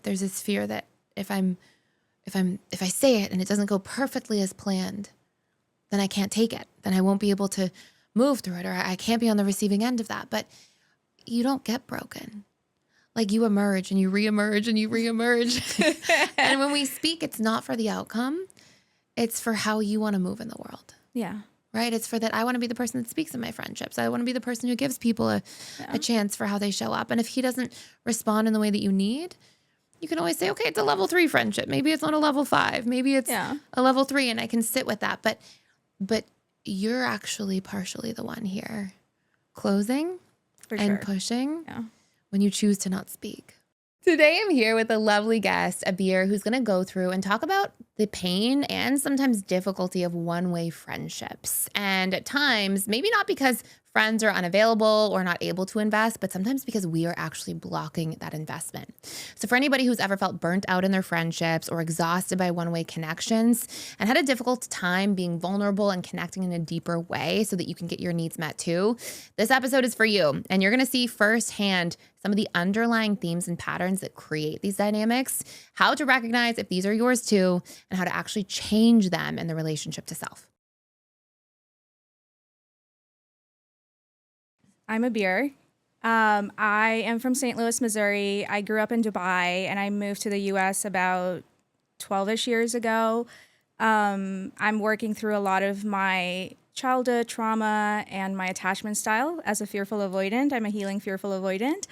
there's this fear that if I say it and it doesn't go perfectly as planned, then I can't take it. Then I won't be able to move through it, or I can't be on the receiving end of that. But you don't get broken. Like, you emerge and you reemerge and you reemerge. And when we speak, it's not for the outcome. It's for how you want to move in the world. Yeah. Right? It's for that I want to be the person that speaks in my friendships. I want to be the person who gives people a chance for how they show up. And if he doesn't respond in the way that you need, you can always say, okay, it's a level 3 friendship. Maybe it's not a level 5. Maybe it's a level 3, and I can sit with that. But you're actually partially the one here closing and pushing when you choose to not speak. Today I'm here with a lovely guest, Abeer, who's going to go through and talk about the pain and sometimes difficulty of one-way friendships. And at times, maybe not because friends are unavailable or not able to invest, but sometimes because we are actually blocking that investment. So for anybody who's ever felt burnt out in their friendships or exhausted by one-way connections and had a difficult time being vulnerable and connecting in a deeper way so that you can get your needs met too, this episode is for you. And you're going to see firsthand some of the underlying themes and patterns that create these dynamics, how to recognize if these are yours too, and how to actually change them in the relationship to self. I'm Abeer. I am from St. Louis, Missouri. I grew up in Dubai, and I moved to the U.S. about 12-ish years ago. I'm working through a lot of my childhood trauma and my attachment style as a fearful avoidant. I'm a healing fearful avoidant.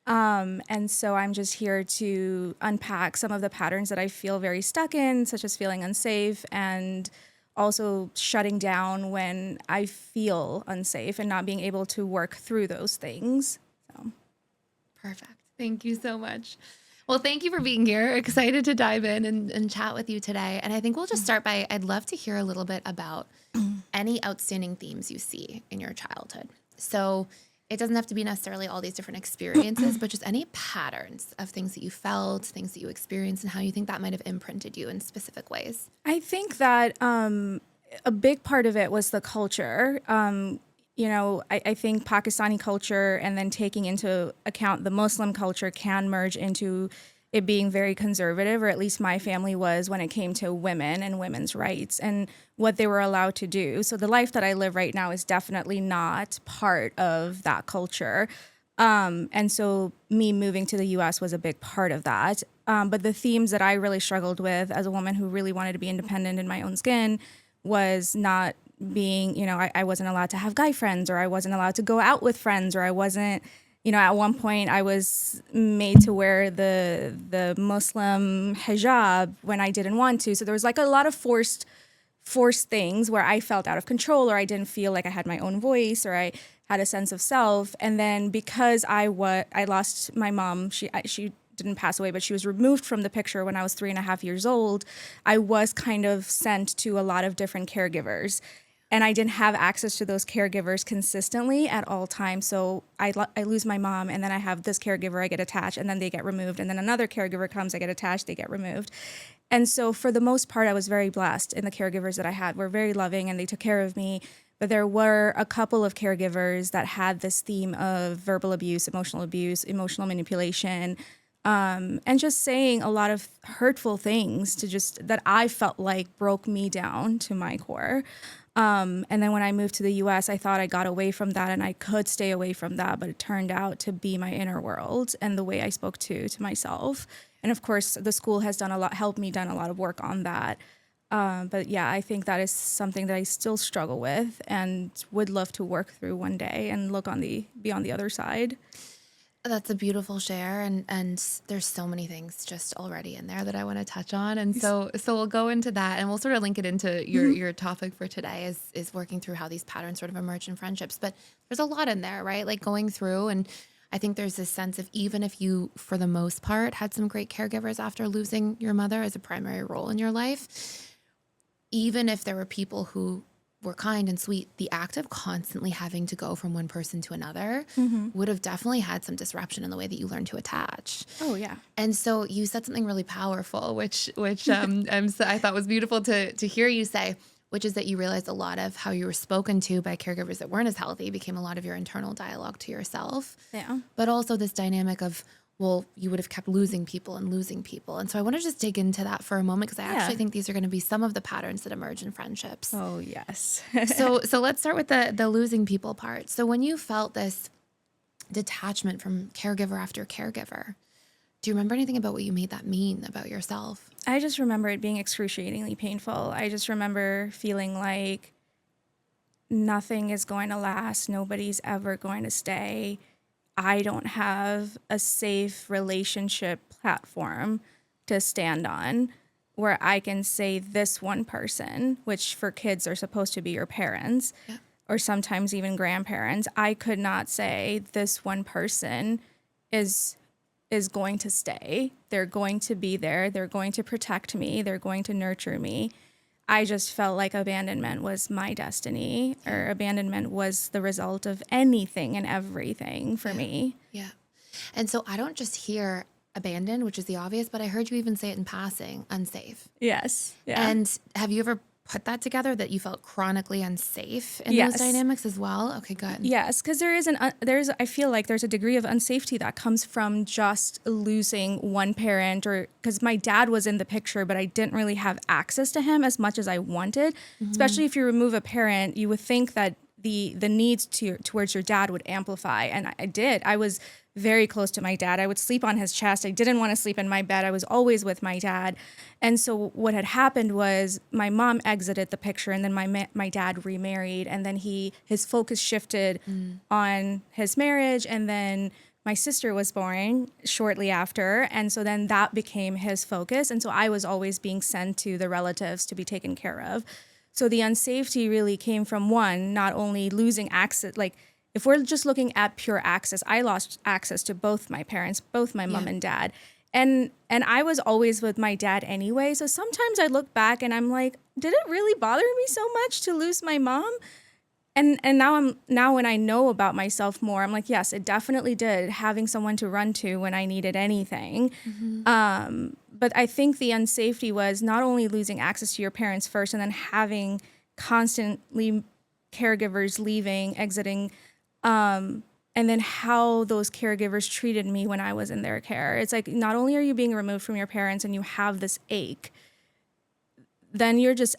And so I'm just here to unpack some of the patterns that I feel very stuck in, such as feeling unsafe and also shutting down when I feel unsafe and not being able to work through those things. So. Perfect. Thank you so much. Well, thank you for being here. Excited to dive in and chat with you today. And I think we'll just start by, I'd love to hear a little bit about any outstanding themes you see in your childhood. So it doesn't have to be necessarily all these different experiences, but just any patterns of things that you felt, things that you experienced, and how you think that might have imprinted you in specific ways. I think that a big part of it was the culture. I think Pakistani culture and then taking into account the Muslim culture can merge into it being very conservative, or at least my family was when it came to women and women's rights and what they were allowed to do. So the life that I live right now is definitely not part of that culture. And so me moving to the U.S. was a big part of that. But the themes that I really struggled with as a woman who really wanted to be independent in my own skin was not being, I wasn't allowed to have guy friends, or I wasn't allowed to go out with friends, or I wasn't, at one point I was made to wear the Muslim hijab when I didn't want to. So there was like a lot of forced things where I felt out of control, or I didn't feel like I had my own voice, or I had a sense of self. And then because I lost my mom, she didn't pass away, but she was removed from the picture when I was 3.5 years old. I was kind of sent to a lot of different caregivers, and I didn't have access to those caregivers consistently at all times. So I lose my mom, and then I have this caregiver, I get attached, and then they get removed. And then another caregiver comes, I get attached, they get removed. And so for the most part, I was very blessed, and the caregivers that I had were very loving and they took care of me. But there were a couple of caregivers that had this theme of verbal abuse, emotional manipulation, and just saying a lot of hurtful things that I felt like broke me down to my core. And then when I moved to the U.S., I thought I got away from that and I could stay away from that, but it turned out to be my inner world and the way I spoke to myself. And of course, the school has helped me done a lot of work on that. But yeah, I think that is something that I still struggle with and would love to work through one day and be on the other side. That's a beautiful share, and there's so many things just already in there that I want to touch on, and so we'll go into that, and we'll sort of link it into your topic for today is working through how these patterns sort of emerge in friendships. But there's a lot in there, right? Like going through, and I think there's this sense of even if you, for the most part, had some great caregivers after losing your mother as a primary role in your life, even if there were people who were kind and sweet, the act of constantly having to go from one person to another would have definitely had some disruption in the way that you learn to attach. Oh, yeah. And so you said something really powerful, which I thought was beautiful to hear you say, which is that you realized a lot of how you were spoken to by caregivers that weren't as healthy became a lot of your internal dialogue to yourself. Yeah. But also this dynamic of well, you would have kept losing people and losing people. And so I want to just dig into that for a moment because I actually think these are going to be some of the patterns that emerge in friendships. Oh, yes. So let's start with the losing people part. So when you felt this detachment from caregiver after caregiver, do you remember anything about what you made that mean about yourself? I just remember it being excruciatingly painful. I just remember feeling like nothing is going to last. Nobody's ever going to stay. I don't have a safe relationship platform to stand on where I can say this one person, which for kids are supposed to be your parents, or sometimes even grandparents. I could not say this one person is going to stay. They're going to be there. They're going to protect me. They're going to nurture me. I just felt like abandonment was my destiny, or abandonment was the result of anything and everything for me. Yeah. And so I don't just hear abandoned, which is the obvious, but I heard you even say it in passing, unsafe. Yes. Yeah. And have you ever put that together, that you felt chronically unsafe in those dynamics as well? Okay, good. Yes, because I feel like there's a degree of unsafety that comes from just losing one parent, or because my dad was in the picture, but I didn't really have access to him as much as I wanted. Especially if you remove a parent, you would think that the needs towards your dad would amplify, and I did. I was very close to my dad. I would sleep on his chest. I didn't want to sleep in my bed. I was always with my dad. And so what had happened was my mom exited the picture, and then my dad remarried, and then his focus shifted on his marriage, and then my sister was born shortly after, and so then that became his focus. And so I was always being sent to the relatives to be taken care of. So the unsafety really came from, one, not only losing access, like if we're just looking at pure access, I lost access to both my parents, both my mom and dad. And I was always with my dad anyway. So sometimes I look back and I'm like, did it really bother me so much to lose my mom? And now when I know about myself more, I'm like, yes, it definitely did. Having someone to run to when I needed anything. But I think the unsafety was not only losing access to your parents first, and then having constantly caregivers leaving, exiting, and then how those caregivers treated me when I was in their care. It's like, not only are you being removed from your parents and you have this ache, then you're just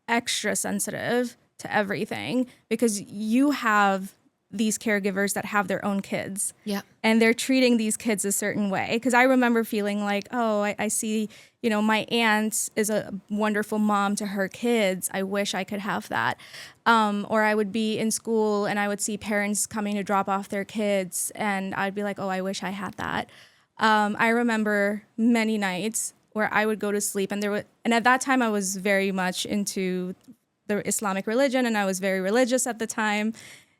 extra sensitive to everything because you have these caregivers that have their own kids. Yeah. And they're treating these kids a certain way. Because I remember feeling like, oh, I see, my aunt is a wonderful mom to her kids. I wish I could have that. Or I would be in school and I would see parents coming to drop off their kids and I'd be like, oh, I wish I had that. I remember many nights where I would go to sleep and at that time I was very much into the Islamic religion and I was very religious at the time.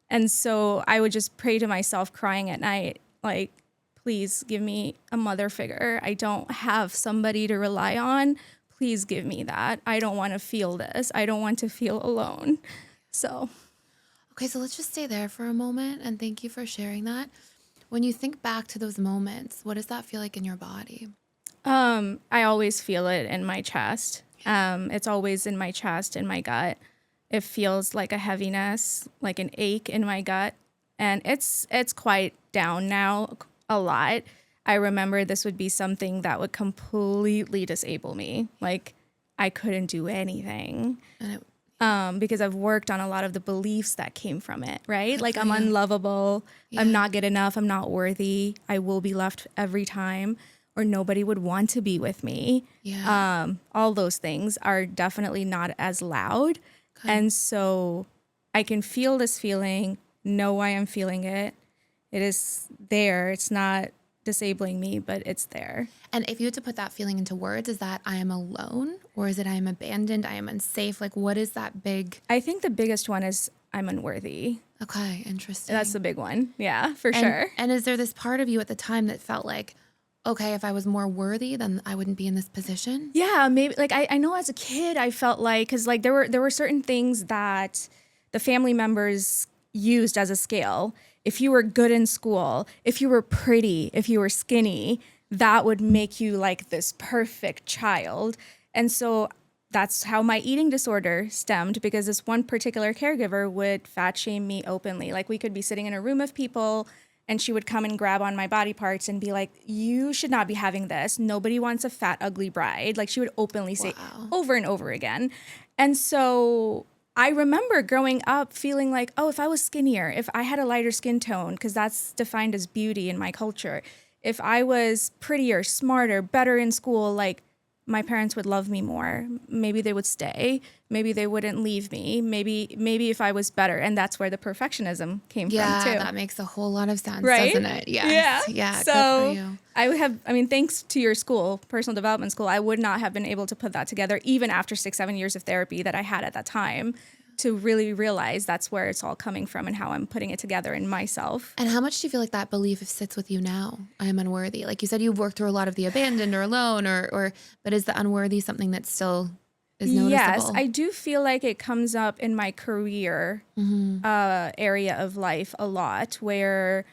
And so I would just pray to myself crying at night, like, please give me a mother figure. I don't have somebody to rely on. Please give me that. I don't want to feel this. I don't want to feel alone. So. Okay, so let's just stay there for a moment. And thank you for sharing that. When you think back to those moments, what does that feel like in your body? I always feel it in my chest. It's always in my chest, in my gut. It feels like a heaviness, like an ache in my gut. And it's quite down now a lot. I remember this would be something that would completely disable me. Like I couldn't do anything. Because I've worked on a lot of the beliefs that came from it, right? Like I'm unlovable. Yeah. I'm not good enough. I'm not worthy. I will be left every time, or nobody would want to be with me. Yeah. All those things are definitely not as loud. And so I can feel this feeling, know why I'm feeling it. It is there. It's not disabling me, but it's there. And if you had to put that feeling into words, is that I am alone, or is it I am abandoned, I am unsafe? Like, what is that big? I think the biggest one is I'm unworthy. Okay, interesting. That's the big one. Yeah, for sure. And is there this part of you at the time that felt like, okay, if I was more worthy, then I wouldn't be in this position? Yeah, maybe. Like I know as a kid, I felt like, because like there were certain things that the family members used as a scale. If you were good in school, if you were pretty, if you were skinny, that would make you like this perfect child. And so that's how my eating disorder stemmed, because this one particular caregiver would fat shame me openly. Like we could be sitting in a room of people and she would come and grab on my body parts and be like, you should not be having this. Nobody wants a fat, ugly bride. Like, she would openly say over and over again. And so I remember growing up feeling like, oh, if I was skinnier, if I had a lighter skin tone, because that's defined as beauty in my culture, if I was prettier, smarter, better in school, like, my parents would love me more. Maybe they would stay. Maybe they wouldn't leave me. Maybe if I was better. And that's where the perfectionism came from too. Yeah, that makes a whole lot of sense, Right? doesn't it? Yes. Yeah. So good for you. thanks to your school, personal development school, I would not have been able to put that together even after 6-7 years of therapy that I had at that time, to really realize that's where it's all coming from and how I'm putting it together in myself. And how much do you feel like that belief sits with you now? I am unworthy. Like you said, you've worked through a lot of the abandoned or alone, but is the unworthy something that still is noticeable? Yes, I do feel like it comes up in my career area of life a lot, where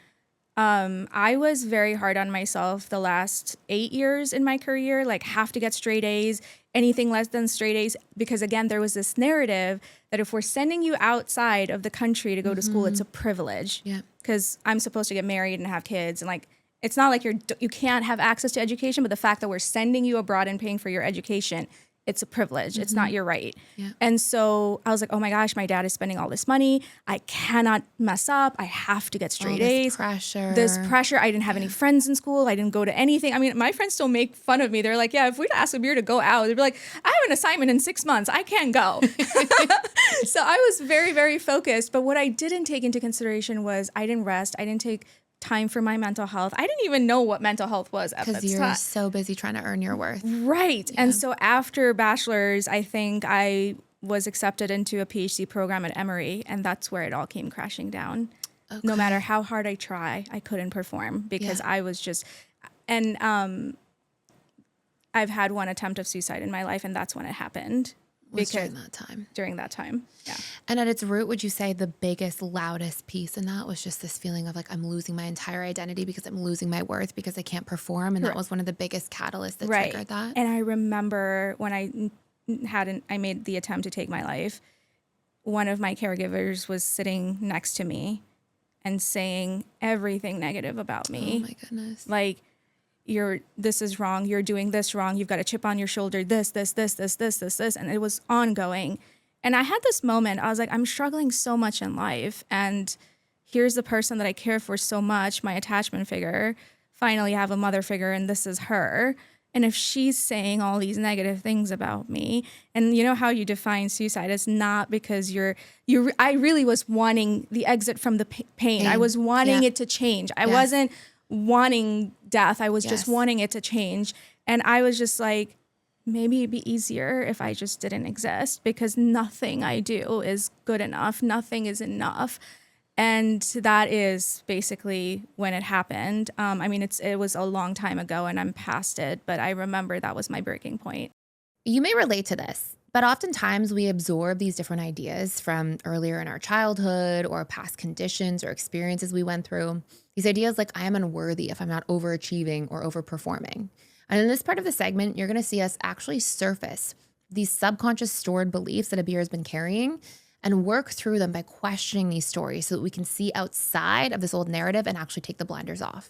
I was very hard on myself the last 8 years in my career, like have to get straight A's, anything less than straight A's, because again, there was this narrative that if we're sending you outside of the country to go to school, it's a privilege. Yeah. Because I'm supposed to get married and have kids, and like, it's not like you can't have access to education, but the fact that we're sending you abroad and paying for your education, it's a privilege. It's not your right. Yeah. And so I was like, oh my gosh, my dad is spending all this money. I cannot mess up. I have to get straight A's. This pressure. I didn't have any friends in school. I didn't go to anything. I mean, my friends still make fun of me. They're like, yeah, if we'd ask Abeer to go out, they'd be like, I have an assignment in 6 months. I can't go. So I was very, very focused. But what I didn't take into consideration was I didn't rest. I didn't take time for my mental health. I didn't even know what mental health was at that time. Because you're so busy trying to earn your worth. Right. Yeah. And so after bachelor's, I think I was accepted into a PhD program at Emory, and that's where it all came crashing down. Okay. No matter how hard I try, I couldn't perform because I was just, and I've had one attempt of suicide in my life, and that's when it happened. During that time. Yeah. And at its root, would you say the biggest, loudest piece in that was just this feeling of like, I'm losing my entire identity because I'm losing my worth because I can't perform? And that was one of the biggest catalysts that triggered that? And I remember when I made the attempt to take my life, one of my caregivers was sitting next to me and saying everything negative about me. Oh my goodness. Like, this is wrong, you're doing this wrong, you've got a chip on your shoulder, this. And it was ongoing. And I had this moment, I was like, I'm struggling so much in life. And here's the person that I care for so much, my attachment figure. Finally, I have a mother figure, and this is her. And if she's saying all these negative things about me, and you know how you define suicide, it's not because I really was wanting the exit from the pain. I was wanting it to change. I wasn't wanting death. I was just wanting it to change. And I was just like, maybe it'd be easier if I just didn't exist, because nothing I do is good enough. Nothing is enough. And that is basically when it happened. I mean, it was a long time ago and I'm past it, but I remember that was my breaking point. You may relate to this, but oftentimes we absorb these different ideas from earlier in our childhood or past conditions or experiences we went through. These ideas like, I am unworthy if I'm not overachieving or overperforming. And in this part of the segment, you're going to see us actually surface these subconscious stored beliefs that Abeer has been carrying and work through them by questioning these stories so that we can see outside of this old narrative and actually take the blinders off.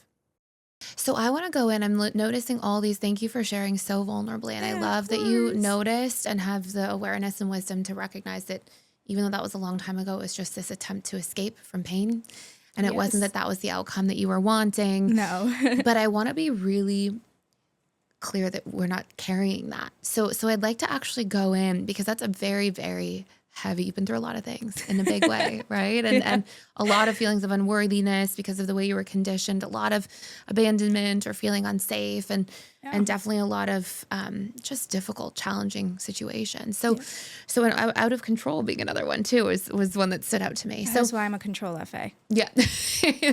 So I want to go in. I'm noticing all these. Thank you for sharing so vulnerably. And I love that you noticed and have the awareness and wisdom to recognize that even though that was a long time ago, it was just this attempt to escape from pain. And it wasn't that was the outcome that you were wanting. No. But I want to be really clear that we're not carrying that. So I'd like to actually go in, because that's a very, very heavy, you've been through a lot of things in a big way, right? And a lot of feelings of unworthiness because of the way you were conditioned, a lot of abandonment or feeling unsafe, and definitely a lot of just difficult, challenging situations. So out of control being another one too was one that stood out to me. That's why I'm a control FA. Yeah,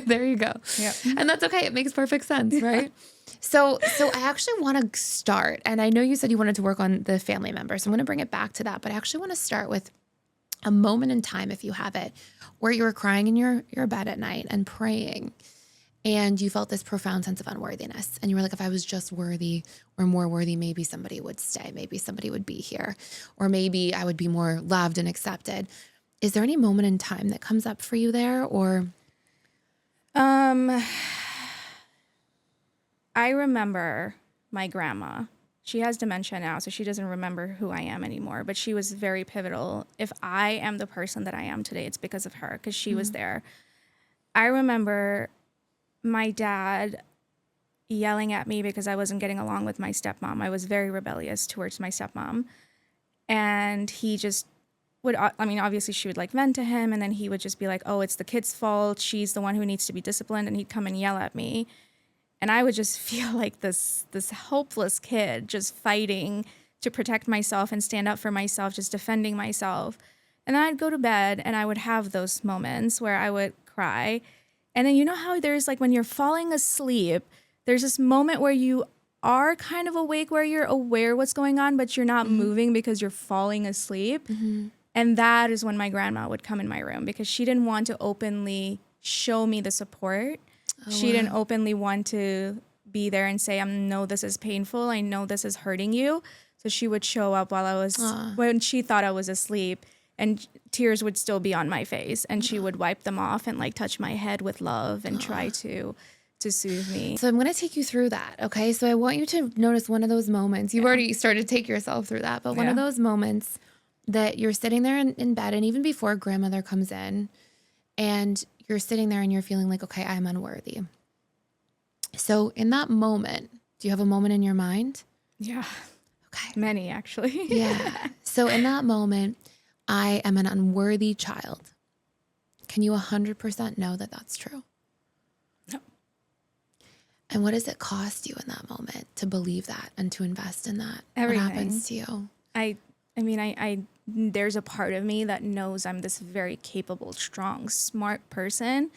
there you go. Yep. And that's okay. It makes perfect sense, right? So I actually want to start, and I know you said you wanted to work on the family member, so I'm going to bring it back to that, but I actually want to start with a moment in time, if you have it, where you were crying in your bed at night and praying, and you felt this profound sense of unworthiness. And you were like, if I was just worthy or more worthy, maybe somebody would stay. Maybe somebody would be here. Or maybe I would be more loved and accepted. Is there any moment in time that comes up for you there? Or Um, I remember my grandma. She has dementia now, so she doesn't remember who I am anymore, but she was very pivotal. If I am the person that I am today, it's because of her, because she was there. I remember my dad yelling at me because I wasn't getting along with my stepmom. I was very rebellious towards my stepmom. And he just would, I mean, obviously she would like vent to him, and then he would just be like, oh, it's the kid's fault. She's the one who needs to be disciplined. And he'd come and yell at me. And I would just feel like this hopeless kid just fighting to protect myself and stand up for myself, just defending myself. And then I'd go to bed and I would have those moments where I would cry. And then you know how there's like when you're falling asleep, there's this moment where you are kind of awake, where you're aware what's going on, but you're not moving because you're falling asleep. And that is when my grandma would come in my room, because she didn't want to openly show me the support. She didn't openly want to be there and say, I know this is painful. I know this is hurting you. So she would show up while I was, when she thought I was asleep, and tears would still be on my face. And she would wipe them off and like touch my head with love and try to soothe me. So I'm going to take you through that. Okay. So I want you to notice one of those moments. You've already started to take yourself through that, but one of those moments that you're sitting there in bed, and even before grandmother comes in, and you're sitting there and you're feeling like, okay, I'm unworthy. So in that moment, do you have a moment in your mind? Yeah. Okay. Many, actually. Yeah. So in that moment, I am an unworthy child. Can you 100% know that that's true? No. And what does it cost you in that moment to believe that and to invest in that? Everything. What happens to you? I mean, there's a part of me that knows I'm this very capable, strong, smart person,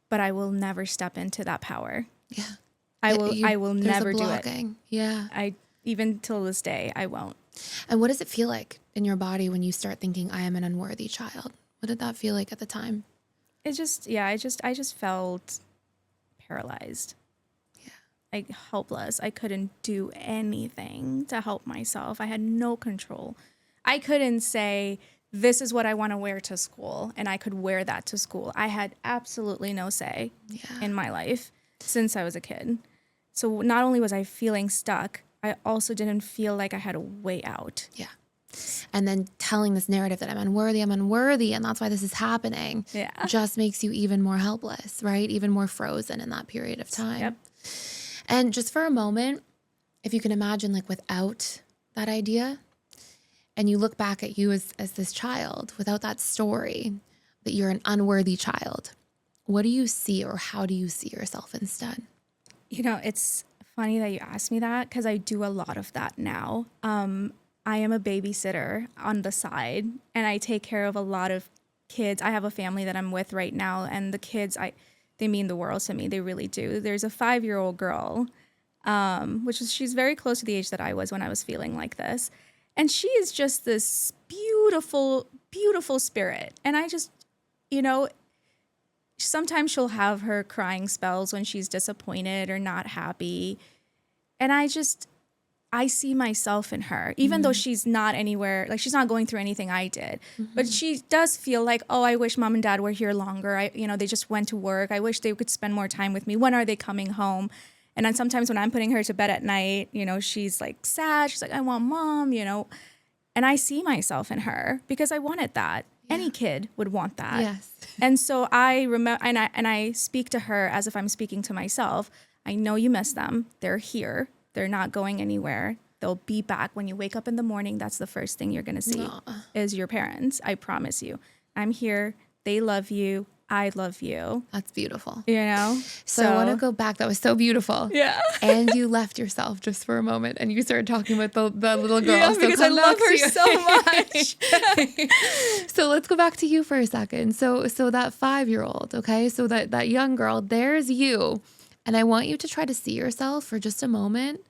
but I will never step into that power. Yeah. I will never do it. Yeah. Even till this day, I won't. And what does it feel like in your body when you start thinking, I am an unworthy child? What did that feel like at the time? I just felt paralyzed. Like helpless. I couldn't do anything to help myself. I had no control. I couldn't say, this is what I want to wear to school, and I could wear that to school. I had absolutely no say in my life since I was a kid. So not only was I feeling stuck, I also didn't feel like I had a way out. Yeah. And then telling this narrative that I'm unworthy, and that's why this is happening, just makes you even more helpless, right? Even more frozen in that period of time. Yep. And just for a moment, if you can imagine, like without that idea, and you look back at you as this child, without that story that you're an unworthy child, what do you see, or how do you see yourself instead? You know, it's funny that you asked me that, because I do a lot of that now. I am a babysitter on the side, and I take care of a lot of kids. I have a family that I'm with right now, and the kids, they mean the world to me. They really do. There's a 5-year-old girl, she's very close to the age that I was when I was feeling like this. And she is just this beautiful, beautiful spirit. And I just, sometimes she'll have her crying spells when she's disappointed or not happy. And I see myself in her, even though she's not anywhere, like she's not going through anything I did. But she does feel like, oh, I wish mom and dad were here longer. They just went to work. I wish they could spend more time with me. When are they coming home? And then sometimes when I'm putting her to bed at night, she's like sad. She's like, I want mom, And I see myself in her because I wanted that. Yeah. Any kid would want that. Yes. And so I remember, and I speak to her as if I'm speaking to myself. I know you miss them. They're here. They're not going anywhere. They'll be back. When you wake up in the morning, that's the first thing you're going to see is your parents. I promise you. I'm here. They love you. I love you. That's beautiful. So I want to go back. That was so beautiful. Yeah. And you left yourself just for a moment, and you started talking with the little girl. Yeah, because I love her so much. So let's go back to you for a second. So that 5-year-old, okay? So that young girl, there's you. And I want you to try to see yourself for just a moment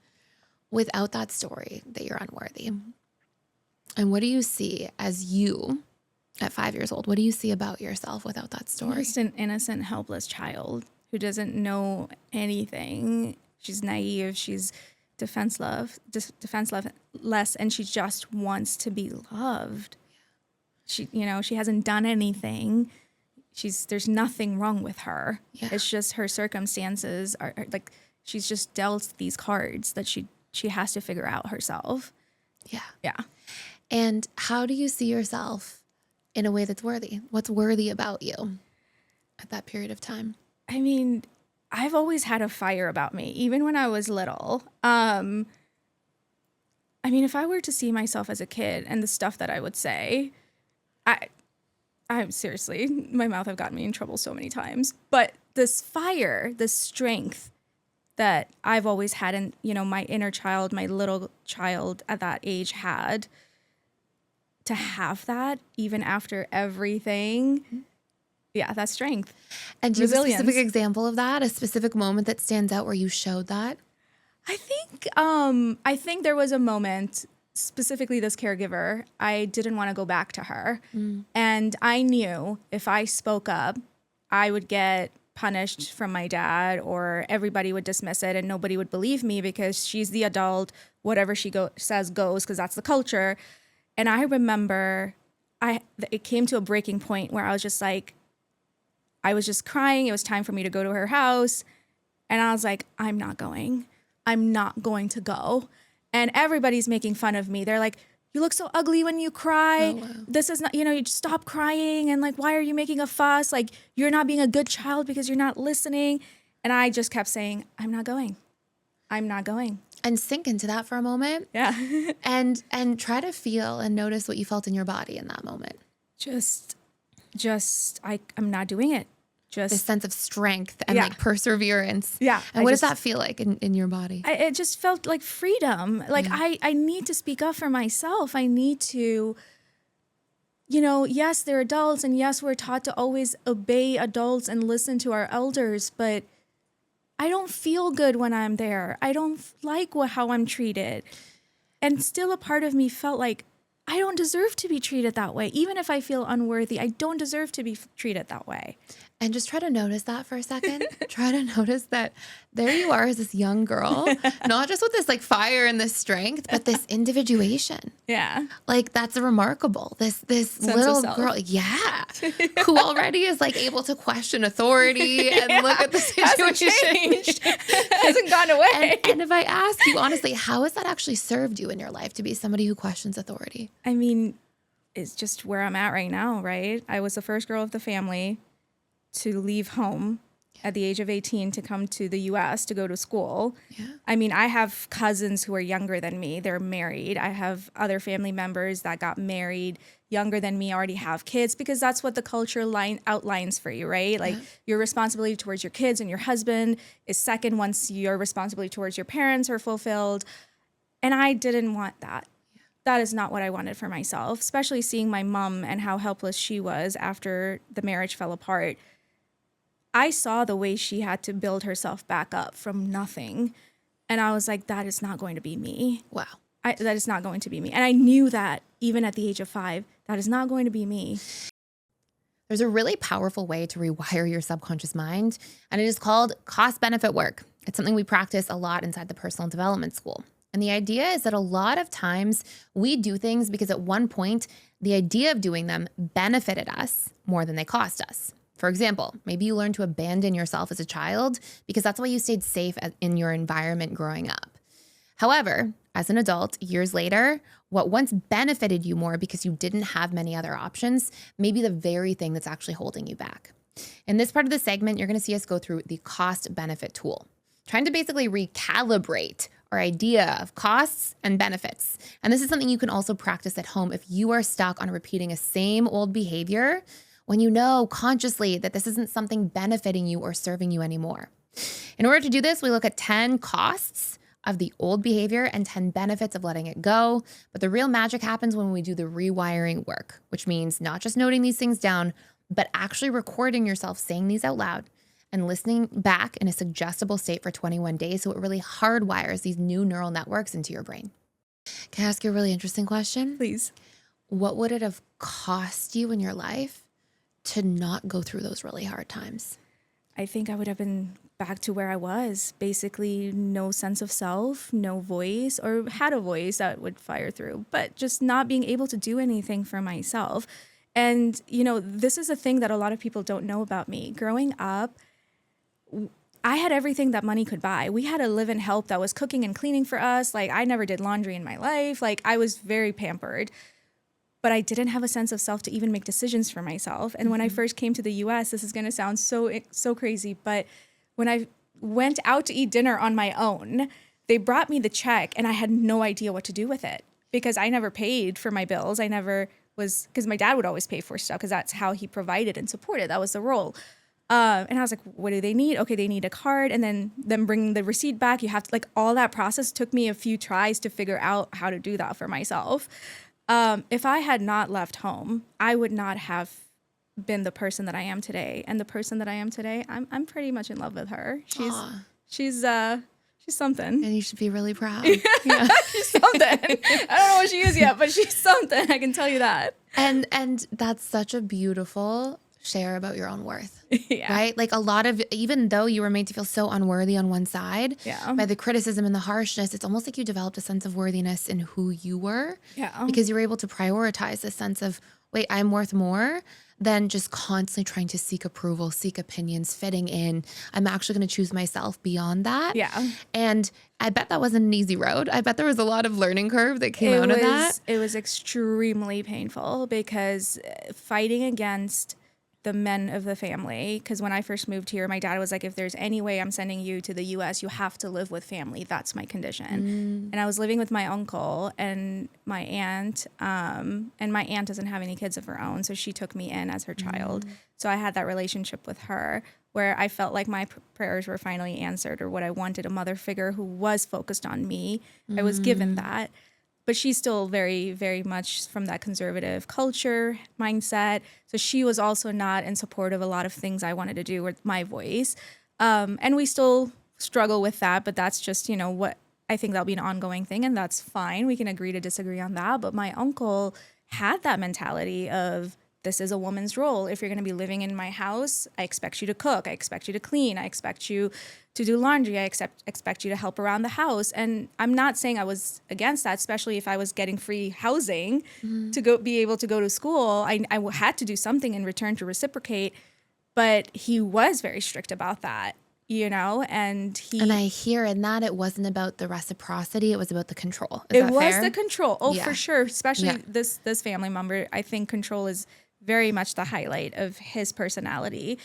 without that story that you're unworthy. And what do you see as you at 5 years old? What do you see about yourself without that story? Just an innocent, helpless child who doesn't know anything. She's naive. She's defenseless, and she just wants to be loved. She hasn't done anything. there's nothing wrong with her. Yeah. It's just her circumstances are like, she's just dealt these cards that she has to figure out herself. Yeah. Yeah. And how do you see yourself in a way that's worthy? What's worthy about you at that period of time? I mean, I've always had a fire about me, even when I was little. I mean, if I were to see myself as a kid and the stuff that I would say, I'm seriously, my mouth have gotten me in trouble so many times. But this fire, this strength that I've always had, and my inner child, my little child at that age had, to have that even after everything, yeah, that's strength. And do you have a Resilience. specific example of that? A specific moment that stands out where you showed that? I think there was a moment, specifically this caregiver, I didn't want to go back to her. And I knew if I spoke up, I would get punished from my dad, or everybody would dismiss it and nobody would believe me because she's the adult, whatever she says goes, because that's the culture. And I remember it came to a breaking point where I was just like, I was just crying. It was time for me to go to her house. And I was like, I'm not going. I'm not going to go. And everybody's making fun of me. They're like, you look so ugly when you cry. Oh, wow. This is not, you just stop crying. And like, why are you making a fuss? Like, you're not being a good child because you're not listening. And I just kept saying, I'm not going. I'm not going. And sink into that for a moment. Yeah. and try to feel and notice what you felt in your body in that moment. I'm not doing it. This sense of strength and Yeah. like perseverance. Yeah. And what does that feel like in your body? It just felt like freedom. Like I need to speak up for myself. I need to, yes, they're adults, and yes, we're taught to always obey adults and listen to our elders, but I don't feel good when I'm there. I don't like how I'm treated. And still a part of me felt like I don't deserve to be treated that way. Even if I feel unworthy, I don't deserve to be treated that way. And just try to notice that for a second. Try to notice that there you are as this young girl, not just with this like fire and this strength, but this individuation. Yeah. Like that's remarkable. This little girl, yeah, who already is like able to question authority and look at the situation. Hasn't gone away. And if I ask you honestly, how has that actually served you in your life to be somebody who questions authority? I mean, it's just where I'm at right now, right? I was the first girl of the family to leave home at the age of 18 to come to the US to go to school. Yeah. I mean, I have cousins who are younger than me. They're married. I have other family members that got married younger than me, already have kids, because that's what the culture outlines for you, right? Like your responsibility towards your kids and your husband is second once your responsibility towards your parents are fulfilled. And I didn't want that. That is not what I wanted for myself, especially seeing my mom and how helpless she was after the marriage fell apart. I saw the way she had to build herself back up from nothing. And I was like, that is not going to be me. Wow. That is not going to be me. And I knew that even at the age of 5, that is not going to be me. There's a really powerful way to rewire your subconscious mind, and it is called cost-benefit work. It's something we practice a lot inside the personal development school. And the idea is that a lot of times we do things because at one point, the idea of doing them benefited us more than they cost us. For example, maybe you learned to abandon yourself as a child because that's why you stayed safe in your environment growing up. However, as an adult, years later, what once benefited you more because you didn't have many other options may be the very thing that's actually holding you back. In this part of the segment, you're going to see us go through the cost-benefit tool, trying to basically recalibrate our idea of costs and benefits. And this is something you can also practice at home if you are stuck on repeating a same old behavior when you know consciously that this isn't something benefiting you or serving you anymore. In order to do this, we look at 10 costs of the old behavior and 10 benefits of letting it go. But the real magic happens when we do the rewiring work, which means not just noting these things down, but actually recording yourself saying these out loud and listening back in a suggestible state for 21 days so it really hardwires these new neural networks into your brain. Can I ask you a really interesting question? Please. What would it have cost you in your life to not go through those really hard times? I think I would have been back to where I was. Basically, no sense of self, no voice, or had a voice that would fire through, but just not being able to do anything for myself. And, this is a thing that a lot of people don't know about me. Growing up, I had everything that money could buy. We had a live-in help that was cooking and cleaning for us. Like, I never did laundry in my life. Like, I was very pampered. But I didn't have a sense of self to even make decisions for myself. And when I first came to the US, this is going to sound so crazy, but when I went out to eat dinner on my own, they brought me the check and I had no idea what to do with it because I never paid for my bills. I never was, because my dad would always pay for stuff because that's how he provided and supported. That was the role. And I was like, what do they need? Okay, they need a card, and then bring the receipt back. You have to, like, all that process took me a few tries to figure out how to do that for myself. If I had not left home, I would not have been the person that I am today. And the person that I am today, I'm pretty much in love with her. She's something. And you should be really proud. Yeah. She's something. I don't know what she is yet, but she's something. I can tell you that. And that's such a beautiful share about your own worth. Yeah. Right? Like, a lot of, even though you were made to feel so unworthy on one side, by the criticism and the harshness, it's almost like you developed a sense of worthiness in who you were. Yeah. Because you were able to prioritize a sense of, wait, I'm worth more than just constantly trying to seek approval, seek opinions, fitting in. I'm actually going to choose myself beyond that. Yeah. And I bet that wasn't an easy road. I bet there was a lot of learning curve that came out of that. It was extremely painful because fighting against the men of the family, because when I first moved here, my dad was like, if there's any way I'm sending you to the US, you have to live with family. That's my condition. And I was living with my uncle and my aunt, and my aunt doesn't have any kids of her own, so she took me in as her child. So I had that relationship with her where I felt like my prayers were finally answered, or what I wanted, a mother figure who was focused on me. I was given that. But she's still very, very much from that conservative culture mindset. So she was also not in support of a lot of things I wanted to do with my voice. And we still struggle with that, but that's just, what I think that'll be an ongoing thing, and that's fine. We can agree to disagree on that. But my uncle had that mentality of, this is a woman's role. If you're going to be living in my house, I expect you to cook. I expect you to clean. I expect you to do laundry. I expect you to help around the house. And I'm not saying I was against that, especially if I was getting free housing to be able to go to school. I had to do something in return to reciprocate. But he was very strict about that, and I hear in that it wasn't about the reciprocity, it was about the control. Is it that was fair? the control. Oh, yeah. For sure. Especially this family member. I think control is very much the highlight of his personality.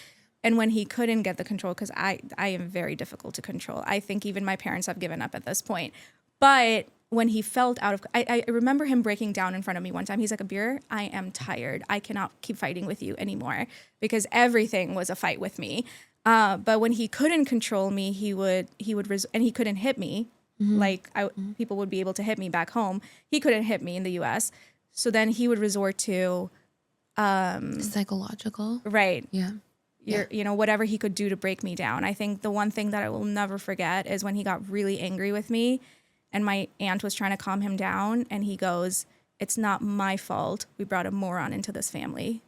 And when he couldn't get the control, because I am very difficult to control. I think even my parents have given up at this point. But when he felt out of, I remember him breaking down in front of me one time. He's like, Abeer, I am tired. I cannot keep fighting with you anymore, because everything was a fight with me. But when he couldn't control me, and he couldn't hit me. Like people would be able to hit me back home. He couldn't hit me in the US. So then he would resort to psychological. Right. Yeah. Whatever he could do to break me down. I think the one thing that I will never forget is when he got really angry with me and my aunt was trying to calm him down, and he goes, it's not my fault. We brought a moron into this family.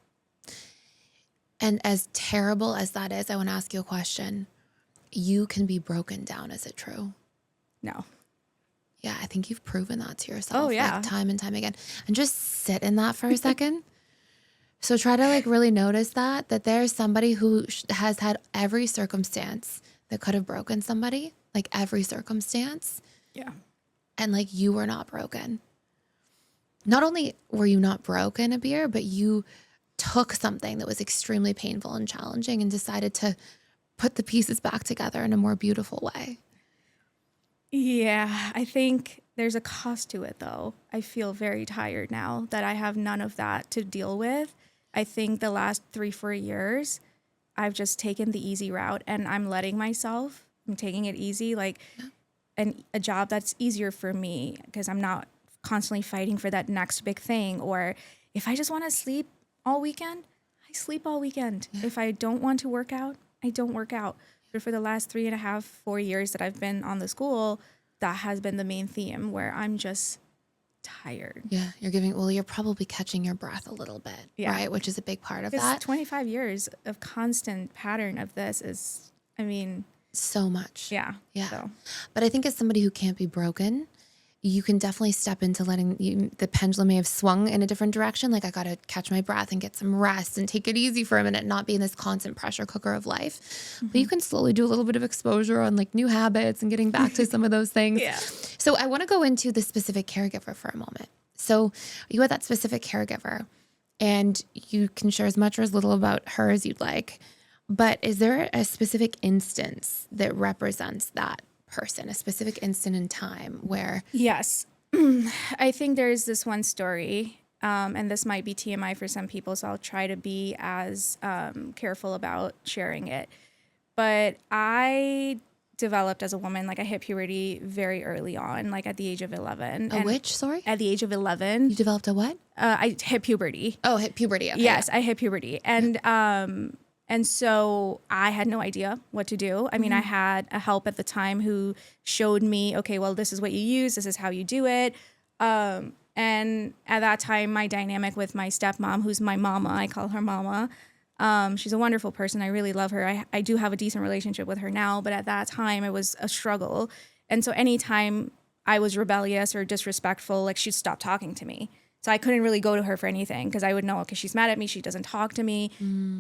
And as terrible as that is, I want to ask you a question. You can be broken down. Is it true? No. Yeah, I think you've proven that to yourself. Oh, yeah. Like, time and time again. And just sit in that for a second. So try to really notice that there's somebody who has had every circumstance that could have broken somebody, like every circumstance. Yeah. And you were not broken. Not only were you not broken, Abeer, but you took something that was extremely painful and challenging and decided to put the pieces back together in a more beautiful way. Yeah, I think there's a cost to it, though. I feel very tired now that I have none of that to deal with. I think the last 3-4 years, I've just taken the easy route, and I'm letting myself. I'm taking it easy, and a job that's easier for me, because I'm not constantly fighting for that next big thing. Or if I just want to sleep all weekend, I sleep all weekend. Yeah. If I don't want to work out, I don't work out. But for the last 3.5-4 years that I've been on the school, that has been the main theme, where I'm just tired. Yeah, you're probably catching your breath a little bit, right? Which is a big part of that. 25 years of constant pattern of this is, so much. Yeah. Yeah. But I think as somebody who can't be broken, you can definitely step into the pendulum may have swung in a different direction. Like, I got to catch my breath and get some rest and take it easy for a minute, not be in this constant pressure cooker of life. But you can slowly do a little bit of exposure on like new habits and getting back to some of those things. Yeah. So I want to go into the specific caregiver for a moment. So you had that specific caregiver, and you can share as much or as little about her as you'd like. But is there a specific instance that represents that person, a specific instant in time where... Yes. I think there's this one story, and this might be TMI for some people, so I'll try to be as careful about sharing it. But I developed as a woman, like I hit puberty very early on, like at the age of 11. Sorry? At the age of 11. You developed a what? I hit puberty. Oh, hit puberty. Okay, yes, I hit puberty. And so I had no idea what to do. I mean, I had a help at the time who showed me, okay, well, this is what you use. This is how you do it. And at that time, my dynamic with my stepmom, who's my mama, I call her mama. She's a wonderful person. I really love her. I do have a decent relationship with her now, but at that time it was a struggle. And so anytime I was rebellious or disrespectful, like she'd stop talking to me. So I couldn't really go to her for anything because I would know, okay, she's mad at me. She doesn't talk to me.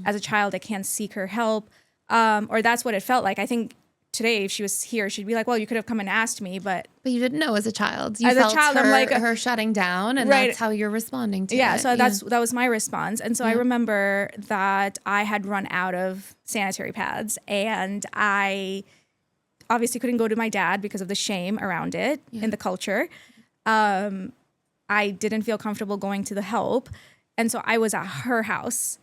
As a child, I can't seek her help. Or that's what it felt like. I think today, if she was here, she'd be like, well, you could have come and asked me, but you didn't know as a child. You as felt a child, her, I'm like her shutting down, and right. That's how you're responding to it. Yeah, so that was my response. And so I remember that I had run out of sanitary pads, and I obviously couldn't go to my dad because of the shame around it in the culture. I didn't feel comfortable going to the help, and so I was at her house,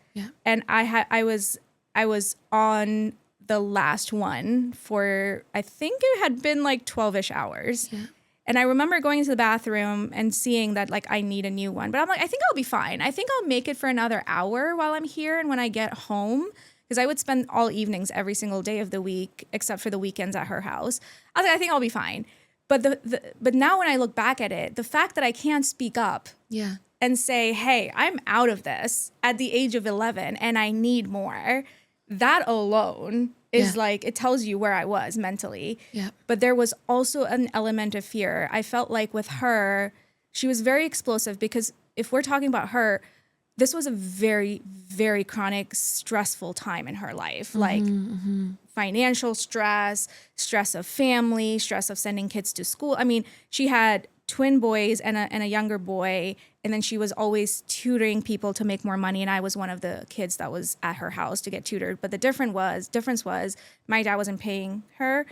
and I was on the last one for, I think it had been like 12-ish hours. Yeah. And I remember going into the bathroom and seeing that like I need a new one, but I'm like, I think I'll be fine. I think I'll make it for another hour while I'm here, and when I get home, because I would spend all evenings every single day of the week except for the weekends at her house. I was like, I think I'll be fine. But but now when I look back at it, the fact that I can't speak up and say, hey, I'm out of this at the age of 11 and I need more, that alone is like, it tells you where I was mentally. Yeah. But there was also an element of fear. I felt like with her, she was very explosive because if we're talking about her, this was a very, very chronic, stressful time in her life. Like financial stress, stress of family, stress of sending kids to school. I mean, she had twin boys and a younger boy, and then she was always tutoring people to make more money. And I was one of the kids that was at her house to get tutored. But the difference was my dad wasn't paying her,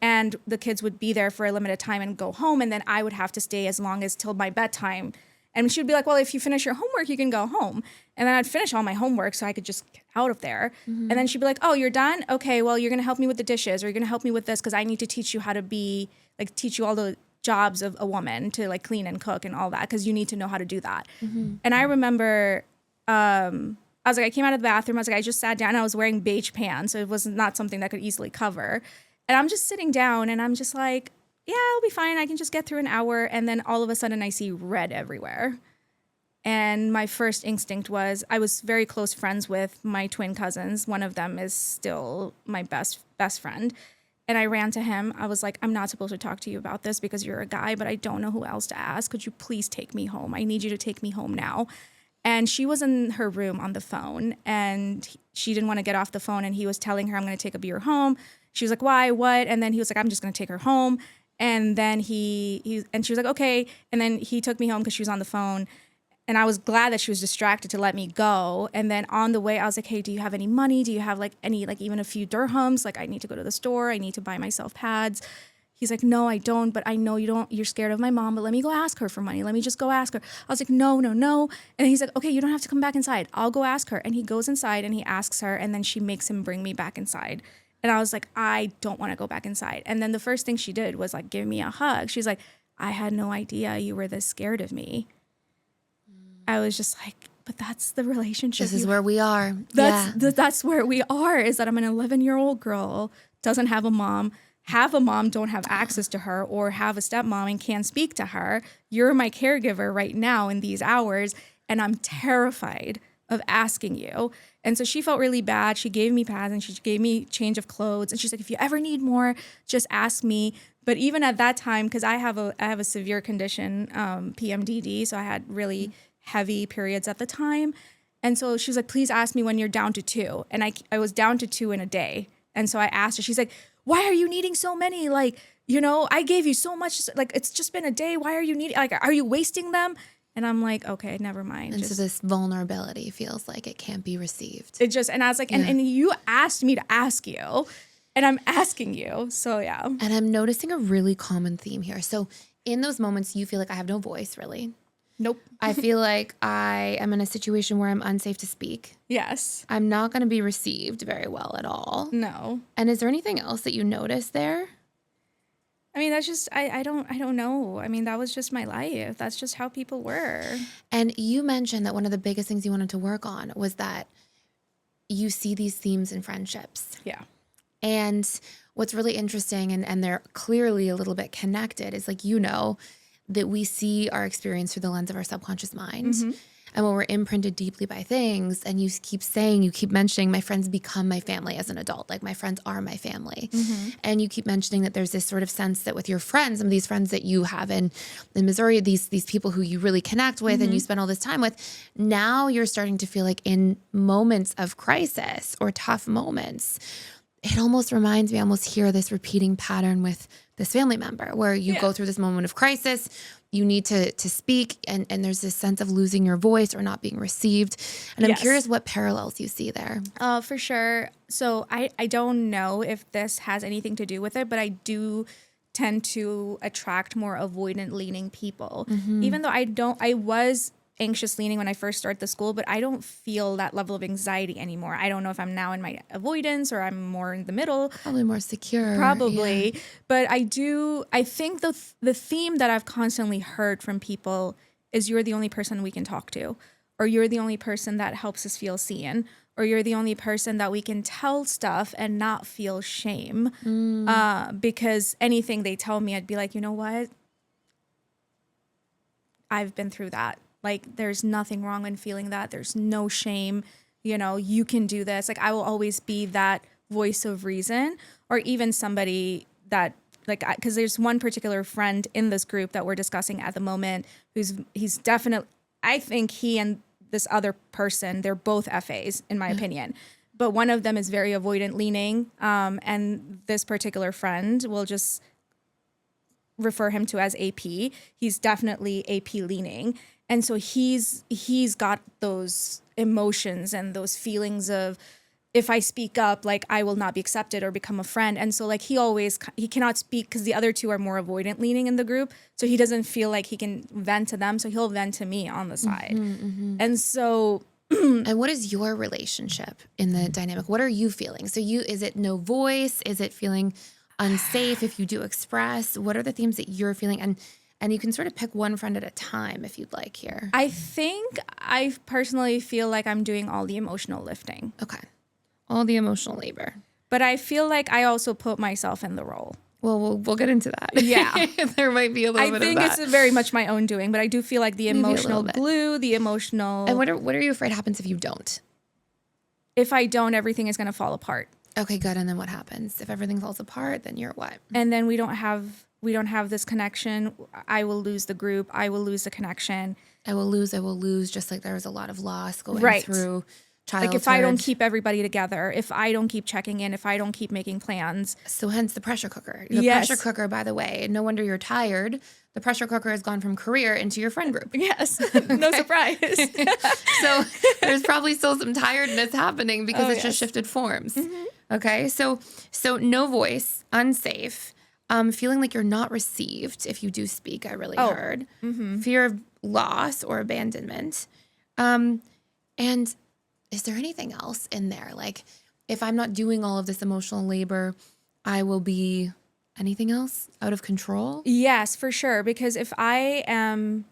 and the kids would be there for a limited time and go home. And then I would have to stay as long as till my bedtime. And she'd be like, well, if you finish your homework, you can go home. And then I'd finish all my homework so I could just get out of there. And then she'd be like, oh, you're done? Okay, well, you're going to help me with the dishes, or you're going to help me with this because I need to teach you how to be, like, teach you all the jobs of a woman to, like, clean and cook and all that because you need to know how to do that. And I remember I was like, I came out of the bathroom. I was like, I just sat down. I was wearing beige pants, so it was not something that I could easily cover. And I'm just sitting down, and I'm just like, yeah, I'll be fine. I can just get through an hour. And then all of a sudden I see red everywhere. And my first instinct was, I was very close friends with my twin cousins. One of them is still my best friend. And I ran to him. I was like, I'm not supposed to talk to you about this because you're a guy, but I don't know who else to ask. Could you please take me home? I need you to take me home now. And she was in her room on the phone, and she didn't want to get off the phone. And he was telling her, I'm going to take Abeer home. She was like, why, what? And then he was like, I'm just going to take her home. And then and she was like, okay. And then he took me home because she was on the phone. And I was glad that she was distracted to let me go. And then on the way, I was like, hey, do you have any money? Do you have like any, like even a few dirhams? Like I need to go to the store. I need to buy myself pads. He's like, no, I don't. But I know you're scared of my mom, but let me go ask her for money. Let me just go ask her. I was like, no. And he's like, okay, you don't have to come back inside. I'll go ask her. And he goes inside and he asks her. And then she makes him bring me back inside. And I was like, I don't want to go back inside. And then the first thing she did was like give me a hug. She's like, I had no idea you were this scared of me. I was just like, but that's the relationship. This is where we are. That's where we are, is that I'm an 11-year-old girl, doesn't have a mom, don't have access to her, or have a stepmom and can't speak to her. You're my caregiver right now in these hours, and I'm terrified of asking you. And so she felt really bad. She gave me pads and she gave me change of clothes. And she's like, if you ever need more, just ask me. But even at that time, because I have a severe condition, PMDD, so I had really heavy periods at the time. And so she was like, please ask me when you're down to 2. And I was down to 2 in a day. And so I asked her, she's like, why are you needing so many? Like, I gave you so much, like, it's just been a day. Why are you needing, like, are you wasting them? And I'm like, okay, never mind. And so this vulnerability feels like it can't be received. And I was like, and you asked me to ask you, and I'm asking you. So yeah. And I'm noticing a really common theme here. So in those moments, you feel like I have no voice, really. Nope. I feel like I am in a situation where I'm unsafe to speak. Yes. I'm not going to be received very well at all. No. And is there anything else that you notice there? I mean, that's just, I don't know. I mean, that was just my life. That's just how people were. And you mentioned that one of the biggest things you wanted to work on was that you see these themes in friendships. Yeah. And what's really interesting, and they're clearly a little bit connected, is like, that we see our experience through the lens of our subconscious mind. Mm-hmm. And when we're imprinted deeply by things, and you keep mentioning, my friends become my family as an adult. Like, my friends are my family. Mm-hmm. And you keep mentioning that there's this sort of sense that with your friends, some of these friends that you have in Missouri, these people who you really connect with and you spend all this time with, now you're starting to feel like in moments of crisis or tough moments, it almost reminds me, I almost hear this repeating pattern with this family member where you go through this moment of crisis, you need to speak, and there's this sense of losing your voice or not being received. And I'm curious what parallels you see there. For sure. So I don't know if this has anything to do with it, but I do tend to attract more avoidant leaning people. Mm-hmm. Even though I was anxious leaning when I first started the school, but I don't feel that level of anxiety anymore. I don't know if I'm now in my avoidance or I'm more in the middle. Probably more secure. Probably. Yeah. But I think the theme that I've constantly heard from people is you're the only person we can talk to, or you're the only person that helps us feel seen, or you're the only person that we can tell stuff and not feel shame. Because anything they tell me, I'd be like, you know what? I've been through that. Like, there's nothing wrong in feeling that. There's no shame. You can do this. Like, I will always be that voice of reason, or even somebody that, like, because there's one particular friend in this group that we're discussing at the moment he's definitely, I think he and this other person, they're both FAs in my opinion. But one of them is very avoidant leaning. And this particular friend will just refer him to as AP. He's definitely AP leaning. And so he's got those emotions and those feelings of, if I speak up, like, I will not be accepted or become a friend. And so, like, he cannot speak because the other two are more avoidant leaning in the group. So he doesn't feel like he can vent to them. So he'll vent to me on the side. Mm-hmm. And so. And what is your relationship in the dynamic? What are you feeling? So is it no voice? Is it feeling unsafe if you do express? What are the themes that you're feeling? And you can sort of pick one friend at a time if you'd like here. I think I personally feel like I'm doing all the emotional lifting. Okay. All the emotional labor. But I feel like I also put myself in the role. Well, we'll get into that. Yeah. There might be a little bit of that. I think it's very much my own doing, but I do feel like the emotional glue, the emotional... And what are you afraid happens if you don't? If I don't, everything is going to fall apart. Okay, good. And then what happens? If everything falls apart, then you're what? And then we don't have this connection. I will lose the group. I will lose the connection. I will lose, just like there was a lot of loss going through childhood. Like, if I don't keep everybody together, if I don't keep checking in, if I don't keep making plans. So hence the pressure cooker. The pressure cooker, by the way, no wonder you're tired. The pressure cooker has gone from career into your friend group. Yes, no surprise. So there's probably still some tiredness happening because it's just shifted forms. Mm-hmm. Okay, so no voice, unsafe. Feeling like you're not received if you do speak, I really heard. Mm-hmm. Fear of loss or abandonment. And is there anything else in there? Like, if I'm not doing all of this emotional labor, I will be anything else out of control? Yes, for sure. Because if I am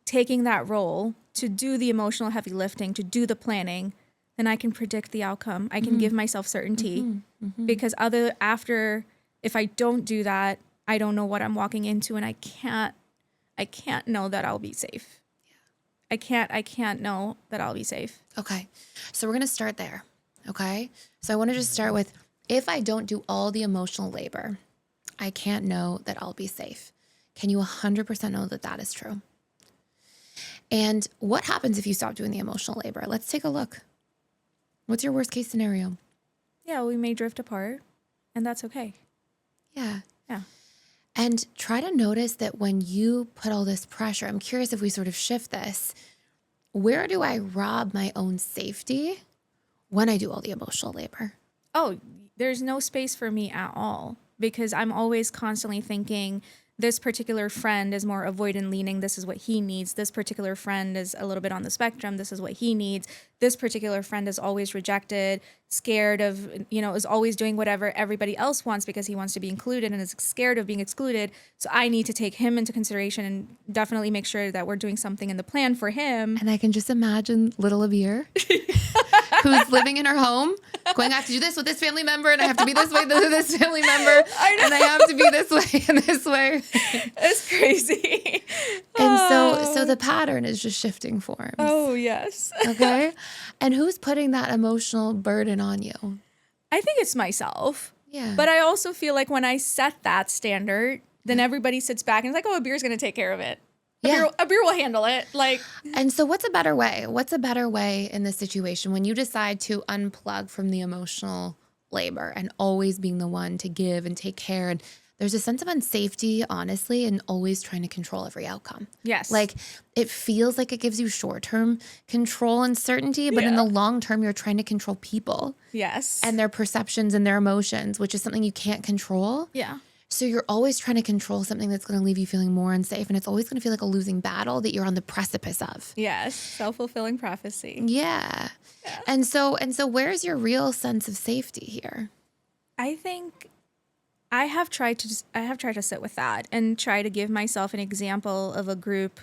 taking that role to do the emotional heavy lifting, to do the planning, then I can predict the outcome. I can give myself certainty. Mm-hmm. Mm-hmm. Because if I don't do that, I don't know what I'm walking into, and I can't know that I'll be safe. Yeah. I can't know that I'll be safe. Okay. So we're going to start there. Okay. So I want to just start with, if I don't do all the emotional labor, I can't know that I'll be safe. Can you 100% know that that is true? And what happens if you stop doing the emotional labor? Let's take a look. What's your worst case scenario? Yeah, we may drift apart, and that's okay. Yeah. Yeah. And try to notice that when you put all this pressure, I'm curious if we sort of shift this, where do I rob my own safety when I do all the emotional labor? Oh, there's no space for me at all because I'm always constantly thinking this particular friend is more avoidant leaning. This is what he needs. This particular friend is a little bit on the spectrum. This is what he needs. This particular friend is always rejected, scared of, is always doing whatever everybody else wants because he wants to be included and is scared of being excluded. So I need to take him into consideration and definitely make sure that we're doing something in the plan for him. And I can just imagine little Abeer, who's living in her home, going, I have to do this with this family member, and I have to be this way with this family member, and I have to be this way and this way. It's crazy. And so the pattern is just shifting forms. Oh, yes. Okay? And who's putting that emotional burden on you? I think it's myself. Yeah. But I also feel like when I set that standard, then everybody sits back and is like, oh, Abeer's going to take care of it. Yeah. Abeer will handle it. And so what's a better way? What's a better way in this situation when you decide to unplug from the emotional labor and always being the one to give and take care? And there's a sense of unsafety, honestly, and always trying to control every outcome. Yes. Like it feels like it gives you short-term control and certainty, but in the long term, you're trying to control people. Yes. And their perceptions and their emotions, which is something you can't control. Yeah. So you're always trying to control something that's going to leave you feeling more unsafe. And it's always going to feel like a losing battle that you're on the precipice of. Yes. Self-fulfilling prophecy. Yeah. And so where's your real sense of safety here? I think I have tried to sit with that and try to give myself an example of a group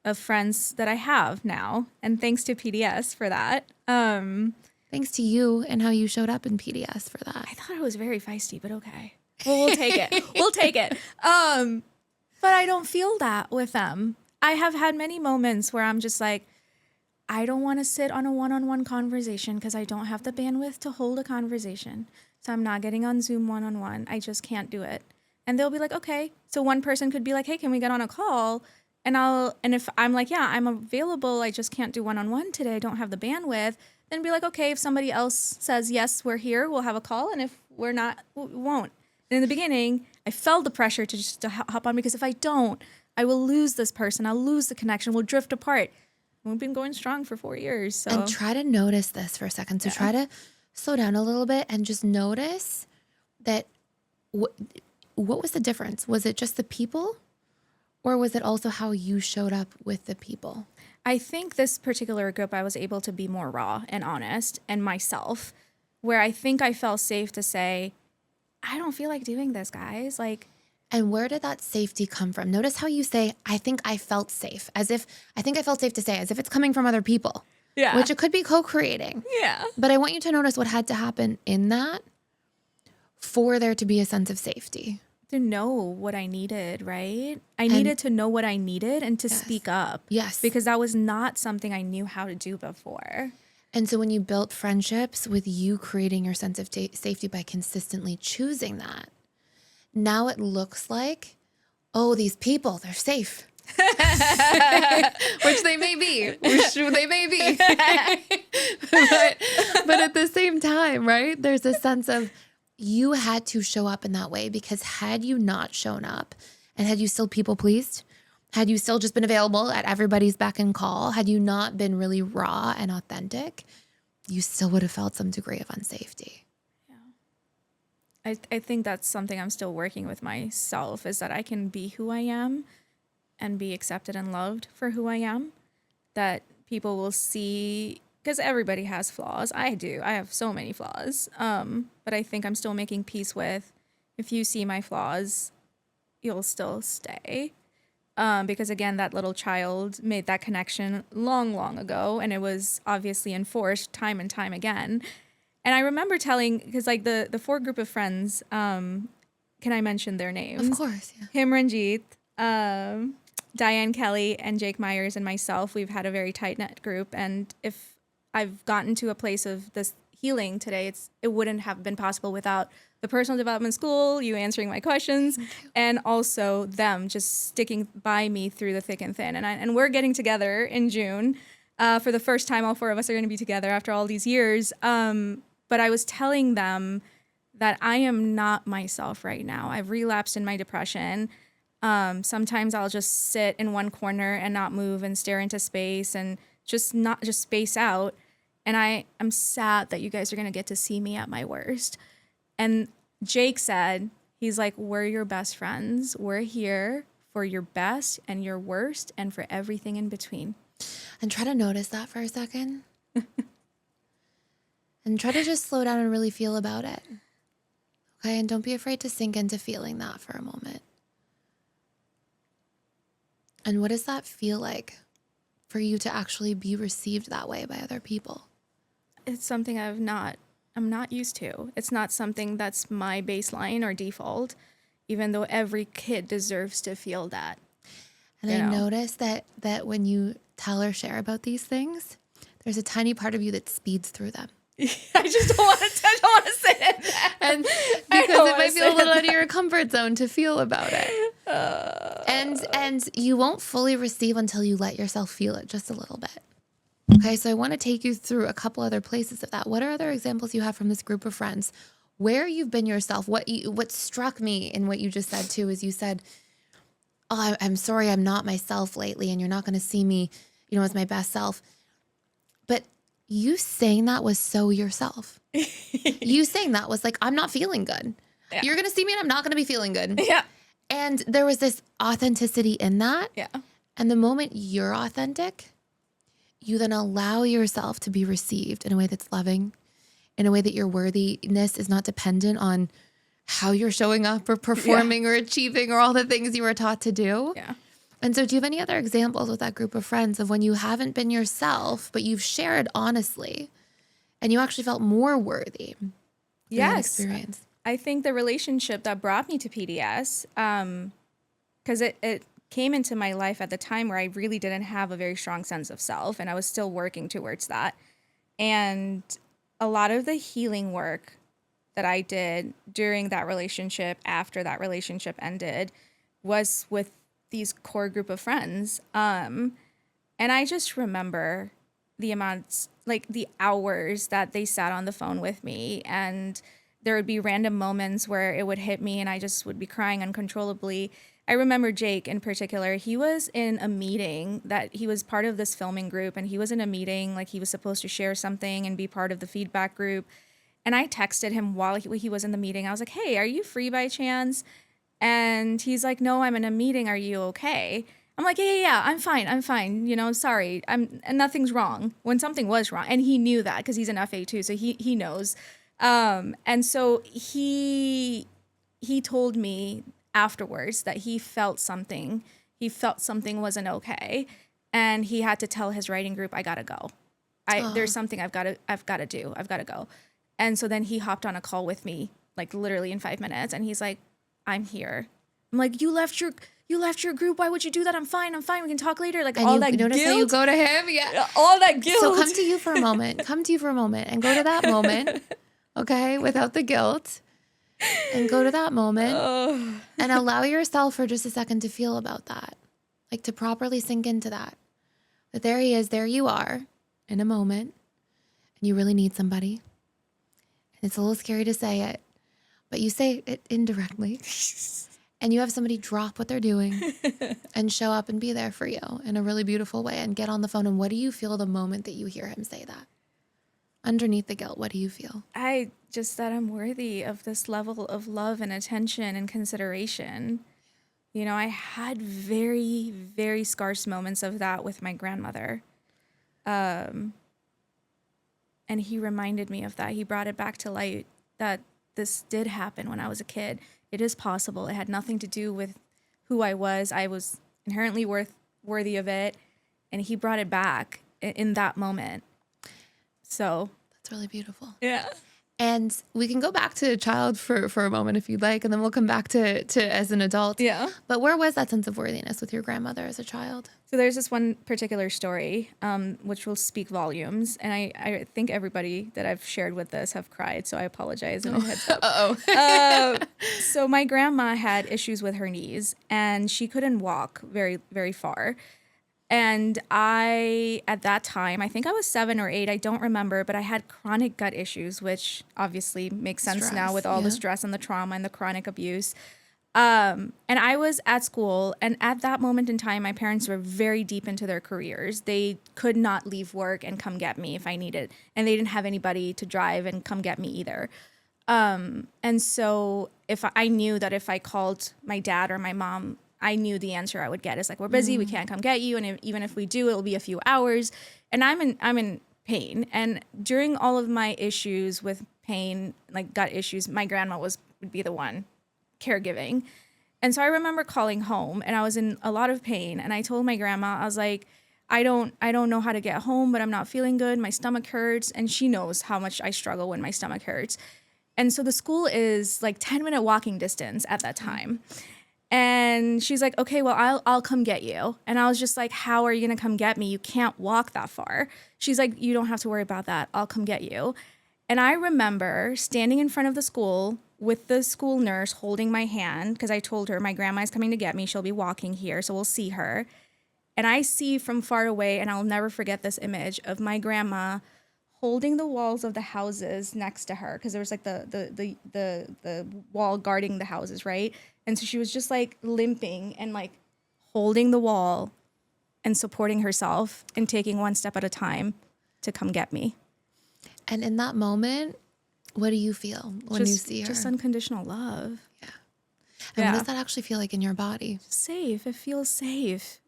of friends that I have now. And thanks to PDS for that. Thanks to you and how you showed up in PDS for that. I thought it was very feisty, but okay. Well, we'll take it. We'll take it. But I don't feel that with them. I have had many moments where I'm just like, I don't want to sit on a one-on-one conversation because I don't have the bandwidth to hold a conversation. So I'm not getting on Zoom one-on-one. I just can't do it. And they'll be like, okay. So one person could be like, hey, can we get on a call? And if I'm like, yeah, I'm available. I just can't do one-on-one today. I don't have the bandwidth. Then be like, okay, if somebody else says, yes, we're here, we'll have a call. And if we're not, we won't. And in the beginning, I felt the pressure to hop on because if I don't, I will lose this person. I'll lose the connection. We'll drift apart. We've been going strong for 4 years. So. And try to notice this for a second. So try to slow down a little bit and just notice that what was the difference? Was it just the people or was it also how you showed up with the people? I think this particular group, I was able to be more raw and honest and myself, where I think I felt safe to say, I don't feel like doing this, guys. And where did that safety come from? Notice how you say, I think I felt safe, as if it's coming from other people. Yeah. Which it could be co-creating. Yeah. But I want you to notice what had to happen in that for there to be a sense of safety. To know what I needed, right? I needed to know what I needed and to speak up. Yes. Because that was not something I knew how to do before. And so when you built friendships with you creating your sense of safety by consistently choosing that, now it looks like, oh, these people, they're safe. Which they may be. They may be. but at the same time, right, there's a sense of you had to show up in that way because had you not shown up and had you still people pleased, had you still just been available at everybody's beck and call, had you not been really raw and authentic, you still would have felt some degree of unsafety. Yeah. I think that's something I'm still working with myself is that I can be who I am and be accepted and loved for who I am, that people will see, because everybody has flaws. I do. I have so many flaws. But I think I'm still making peace with, if you see my flaws, you'll still stay. Because again, that little child made that connection long, long ago, and it was obviously enforced time and time again. And I remember telling, because the 4 group of friends, can I mention their names? Of course, yeah. Himranjeet, Diane Kelly, and Jake Myers, and myself, we've had a very tight-knit group. And if I've gotten to a place of this healing today, it wouldn't have been possible without the personal development school, you answering my questions, and also them just sticking by me through the thick and thin. And we're getting together in June. For the first time, all 4 of us are going to be together after all these years. But I was telling them that I am not myself right now. I've relapsed in my depression. Sometimes I'll just sit in one corner and not move and stare into space and just space out. And I'm sad that you guys are going to get to see me at my worst. And Jake said, he's like, we're your best friends. We're here for your best and your worst and for everything in between. And try to notice that for a second. And try to just slow down and really feel about it. Okay? And don't be afraid to sink into feeling that for a moment. And what does that feel like for you to actually be received that way by other people? It's something I'm not used to. It's not something that's my baseline or default, even though every kid deserves to feel that. And I noticed that when you tell or share about these things, there's a tiny part of you that speeds through them. I just don't want to say it. And because it might feel a little out of your comfort zone to feel about it. And you won't fully receive until you let yourself feel it just a little bit. Okay, so I want to take you through a couple other places of that. What are other examples you have from this group of friends where you've been yourself? What struck me in what you just said too is you said, oh, I'm sorry I'm not myself lately and you're not going to see me, as my best self. But you saying that was so yourself. You saying that was like, I'm not feeling good. Yeah. You're going to see me and I'm not going to be feeling good. Yeah. And there was this authenticity in that. Yeah. And the moment you're authentic, you then allow yourself to be received in a way that's loving, in a way that your worthiness is not dependent on how you're showing up or performing or achieving or all the things you were taught to do. Yeah. And so do you have any other examples with that group of friends of when you haven't been yourself, but you've shared honestly and you actually felt more worthy? Yes. Experience? I think the relationship that brought me to PDS, because it came into my life at the time where I really didn't have a very strong sense of self and I was still working towards that. And a lot of the healing work that I did during that relationship, after that relationship ended, was with these core group of friends. And I just remember the amounts, like the hours that they sat on the phone with me, and there would be random moments where it would hit me and I just would be crying uncontrollably. I remember Jake in particular, he was in a meeting that he was part of this filming group, and he was in a meeting, like he was supposed to share something and be part of the feedback group. And I texted him while he was in the meeting. I was like, hey, are you free by chance? And he's like, no, I'm in a meeting. Are you okay? I'm like, yeah, I'm fine. Sorry. And nothing's wrong when something was wrong. And he knew that because he's an FA too. So he knows. And so he told me afterwards that he felt something wasn't okay. And he had to tell his writing group, I gotta go. There's something I've got to do. I've got to go. And so then he hopped on a call with me, like literally in 5 minutes. And he's like, I'm here. I'm like, you left your group. Why would you do that? I'm fine. We can talk later. Like, and all that guilt. Notice how you go to him? Yeah. All that guilt. So come to you for a moment and go to that moment. Okay. Without the guilt, and go to that moment and allow yourself for just a second to feel about that. Like to properly sink into that there he is, there you are in a moment and you really need somebody. And it's a little scary to say it, but you say it indirectly. And you have somebody drop what they're doing and show up and be there for you in a really beautiful way and get on the phone. And what do you feel the moment that you hear him say that? Underneath the guilt, what do you feel? I just that I'm worthy of this level of love and attention and consideration. I had very, very scarce moments of that with my grandmother. And he reminded me of that. He brought it back to light that this did happen when I was a kid. It is possible. It had nothing to do with who I was. I was inherently worthy of it. And he brought it back in that moment. So that's really beautiful. Yeah. And we can go back to a child for a moment if you'd like, and then we'll come back to as an adult. Yeah. But where was that sense of worthiness with your grandmother as a child? So there's this one particular story, which will speak volumes. And I think everybody that I've shared with this have cried, so I apologize in advance. So my grandma had issues with her knees, and she couldn't walk very, very far. And I, at that time, I think I was 7 or 8, I don't remember, but I had chronic gut issues, which obviously makes sense now with all the stress and the trauma and the chronic abuse. And I was at school, and at that moment in time, my parents were very deep into their careers. They could not leave work and come get me if I needed, and they didn't have anybody to drive and come get me either. And so if I knew that if I called my dad or my mom, I knew the answer I would get is like, we're busy, we can't come get you. And even if we do, it'll be a few hours. And I'm in pain. And during all of my issues with pain, like gut issues, my grandma would be the one caregiving. And so I remember calling home, and I was in a lot of pain. And I told my grandma, I was like, I don't know how to get home, but I'm not feeling good. My stomach hurts. And she knows how much I struggle when my stomach hurts. And so the school is like 10-minute walking distance at that time. And she's like, okay, well, I'll come get you. And I was just like, how are you going to come get me? You can't walk that far. She's like, you don't have to worry about that. I'll come get you. And I remember standing in front of the school with the school nurse holding my hand, because I told her my grandma is coming to get me. She'll be walking here, so we'll see her. And I see from far away, and I'll never forget this image of my grandma holding the walls of the houses next to her, because there was like the wall guarding the houses, right? And so she was just like limping and like holding the wall and supporting herself and taking one step at a time to come get me. And in that moment, what do you feel when you see her? Just unconditional love. Yeah. And what does that actually feel like in your body? Safe. It feels safe.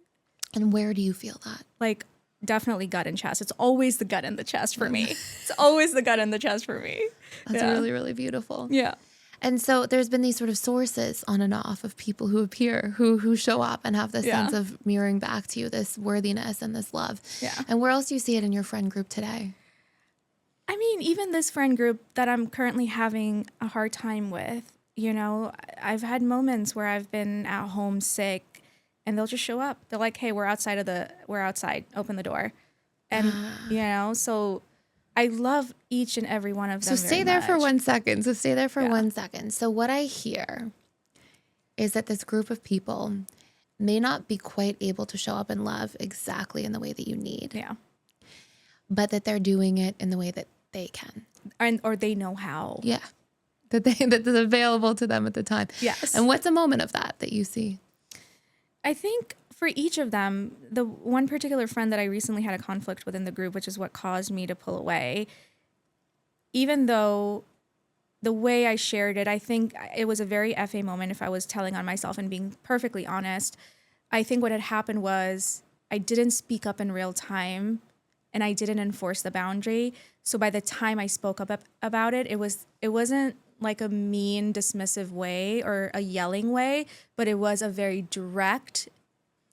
And where do you feel that? Like definitely gut and chest. It's always the gut and the chest for me. It's always the gut and the chest for me. That's really, really beautiful. Yeah. And so there's been these sort of sources on and off of people who appear, who show up and have this sense of mirroring back to you, this worthiness and this love. Yeah. And where else do you see it in your friend group today? I mean, even this friend group that I'm currently having a hard time with, you know, I've had moments where I've been at home sick and they'll just show up. They're like, hey, we're outside, open the door. And, you know, so I love each and every one of them. So stay there for 1 second. So what I hear is that this group of people may not be quite able to show up in love exactly in the way that you need. Yeah. But that they're doing it in the way that they can. Or they know how. Yeah. That's available to them at the time. Yes. And what's a moment of that you see? I think for each of them, the one particular friend that I recently had a conflict with in the group, which is what caused me to pull away, even though the way I shared it, I think it was a very FA moment if I was telling on myself and being perfectly honest. I think what had happened was I didn't speak up in real time and I didn't enforce the boundary. So by the time I spoke up about it, it wasn't like a mean, dismissive way or a yelling way, but it was a very direct,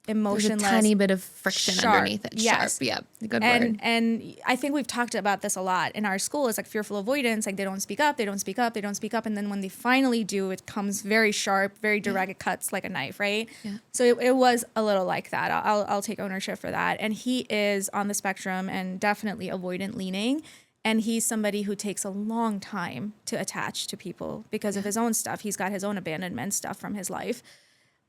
emotionless. There's a tiny bit of friction underneath it. Yes. Sharp. Yeah. Good word. And I think we've talked about this a lot in our school. It's like fearful avoidance. Like they don't speak up. And then when they finally do, it comes very sharp, very direct. It cuts like a knife, right? Yeah. So it was a little like that. I'll take ownership for that. And he is on the spectrum and definitely avoidant leaning. And he's somebody who takes a long time to attach to people because of his own stuff. He's got his own abandonment stuff from his life.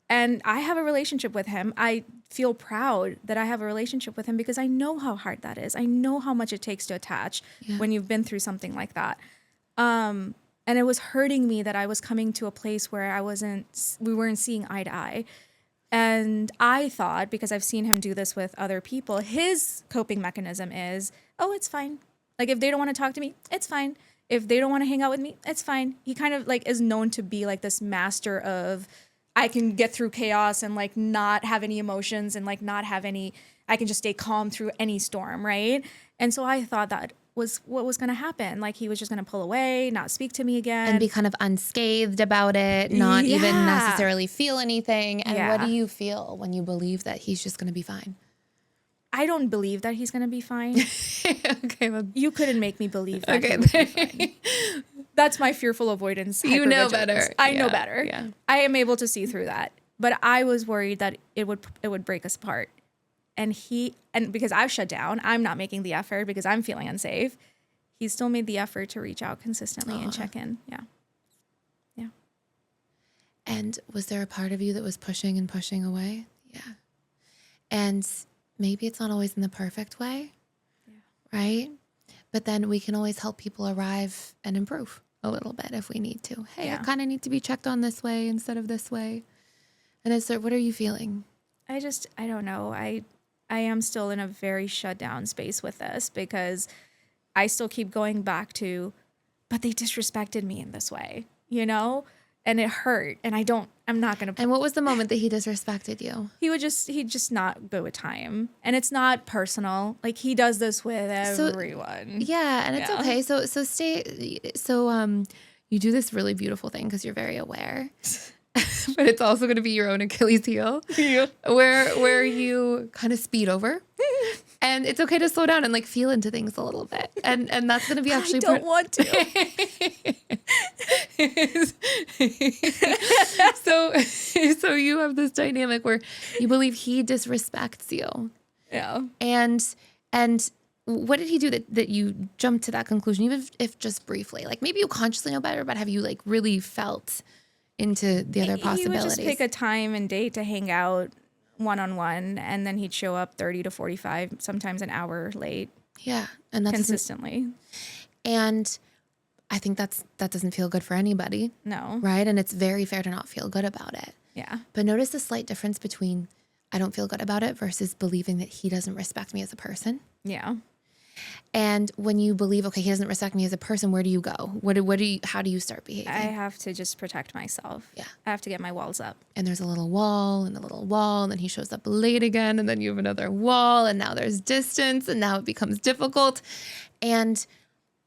And I have a relationship with him. I feel proud that I have a relationship with him because I know how hard that is. I know how much it takes to attach when you've been through something like that. And it was hurting me that I was coming to a place where we weren't seeing eye to eye. And I thought, because I've seen him do this with other people, his coping mechanism is, oh, it's fine. Like if they don't want to talk to me, it's fine. If they don't want to hang out with me, it's fine. He kind of like is known to be like this master of, I can get through chaos and like not have any emotions and like not have any, I can just stay calm through any storm, right? And so I thought that was what was going to happen. Like he was just going to pull away, not speak to me again. And be kind of unscathed about it, not even necessarily feel anything. And what do you feel when you believe that he's just going to be fine? I don't believe that he's going to be fine. Okay. You couldn't make me believe that. Okay. He would be fine. That's my fearful avoidance. You know hypervigilance. better. I know Yeah, better. yeah. I am able to see through that. But I was worried that it would break us apart. And because I've shut down, I'm not making the effort because I'm feeling unsafe. He still made the effort to reach out consistently and check in. Yeah. Yeah. And was there a part of you that was pushing and pushing away? Yeah. And maybe it's not always in the perfect way, right? But then we can always help people arrive and improve a little bit if we need to. Hey, I kind of need to be checked on this way instead of this way. And what are you feeling? I don't know. I am still in a very shut down space with this because I still keep going back to, but they disrespected me in this way, and it hurt. And I'm not going to. And what was the moment that he disrespected you? He'd just not good with time. And it's not personal. Like he does this with everyone. Yeah. And it's okay. So you do this really beautiful thing because you're very aware. But it's also going to be your own Achilles heel, where you kind of speed over, and it's okay to slow down and like feel into things a little bit, and that's going to be actually. I don't want to. So you have this dynamic where you believe he disrespects you, and what did he do that you jumped to that conclusion, even if just briefly? Like maybe you consciously know better, but have you like really felt into the other possibilities? He would just pick a time and date to hang out one-on-one, and then he'd show up 30 to 45, sometimes an hour late. Yeah. And that's consistently. And I think that doesn't feel good for anybody. No. Right? And it's very fair to not feel good about it. Yeah. But notice the slight difference between I don't feel good about it versus believing that he doesn't respect me as a person. Yeah. And when you believe, okay, he doesn't respect me as a person, where do you go? How do you start behaving? I have to just protect myself. Yeah. I have to get my walls up. And there's a little wall and a little wall, and then he shows up late again, and then you have another wall, and now there's distance, and now it becomes difficult. And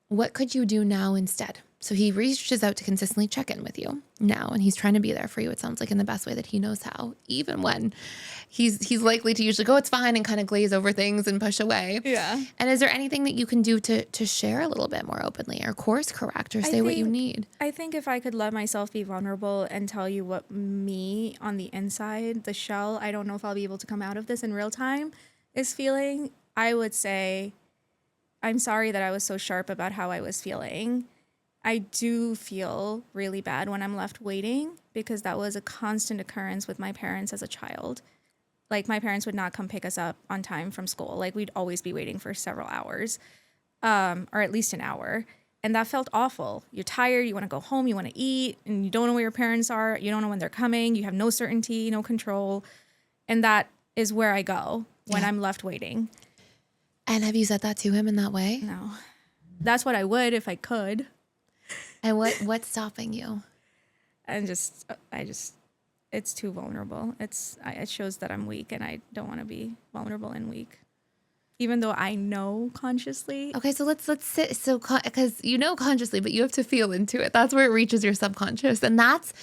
what could you do now instead? So he reaches out to consistently check in with you now, and he's trying to be there for you. It sounds like in the best way that he knows how, even when he's likely to usually go, it's fine, and kind of glaze over things and push away. Yeah. And is there anything that you can do to share a little bit more openly, or course correct, or say what you need? I think if I could let myself be vulnerable and tell you what me on the inside, the shell, I don't know if I'll be able to come out of this in real time, is feeling, I would say, I'm sorry that I was so sharp about how I was feeling. I do feel really bad when I'm left waiting because that was a constant occurrence with my parents as a child. Like my parents would not come pick us up on time from school. Like we'd always be waiting for several hours, or at least an hour. And that felt awful. You're tired, you want to go home, you want to eat, and you don't know where your parents are. You don't know when they're coming. You have no certainty, no control. And that is where I go when I'm left waiting. And have you said that to him in that way? No. That's what I would if I could. And what's stopping you? And it's too vulnerable. It shows that I'm weak, and I don't want to be vulnerable and weak, even though I know consciously. Okay, so let's sit. So because you know consciously, but you have to feel into it. That's where it reaches your subconscious, and that's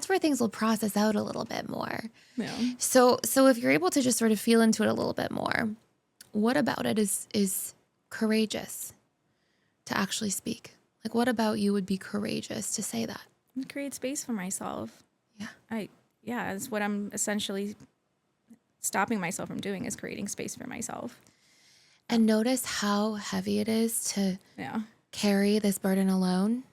where things will process out a little bit more. Yeah. So if you're able to just sort of feel into it a little bit more, what about it is courageous to actually speak? Like, what about you would be courageous to say that? Create space for myself. Yeah. It's what I'm essentially stopping myself from doing, is creating space for myself. And notice how heavy it is to carry this burden alone.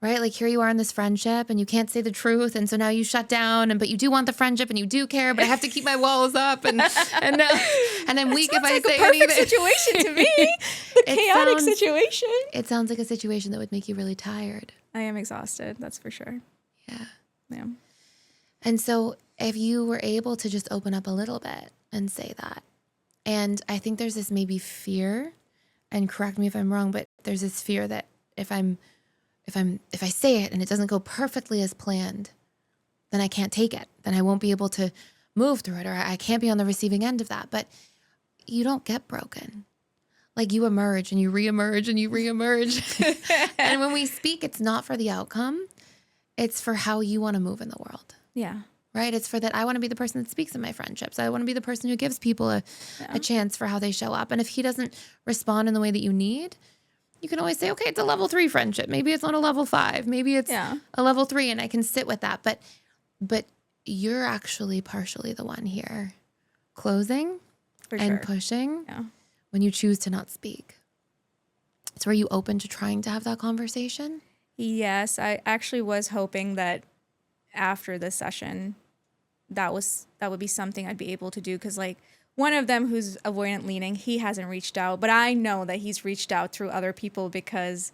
Right? Like here you are in this friendship and you can't say the truth. And so now you shut down, but you do want the friendship and you do care, but I have to keep my walls up. And I'm weak if I say anything. It's a perfect situation to me. The chaotic situation. It sounds like a situation that would make you really tired. I am exhausted. That's for sure. Yeah. Yeah. And so if you were able to just open up a little bit and say that, and I think there's this maybe fear, and correct me if I'm wrong, but there's this fear that if I say it and it doesn't go perfectly as planned, then I can't take it. Then I won't be able to move through it, or I can't be on the receiving end of that. But you don't get broken. Like you emerge and you reemerge and you reemerge. And when we speak, it's not for the outcome. It's for how you want to move in the world. Yeah. right? It's for that I want to be the person that speaks in my friendships. I want to be the person who gives people a chance for how they show up. And if he doesn't respond in the way that you need, you can always say, okay, it's a level 3 friendship. Maybe it's not a level 5. Maybe it's a level 3 and I can sit with that. But you're actually partially the one here closing and pushing when you choose to not speak. So are you open to trying to have that conversation? Yes, I actually was hoping that after this session, that would be something I'd be able to do. Because like one of them who's avoidant leaning, he hasn't reached out, but I know that he's reached out through other people because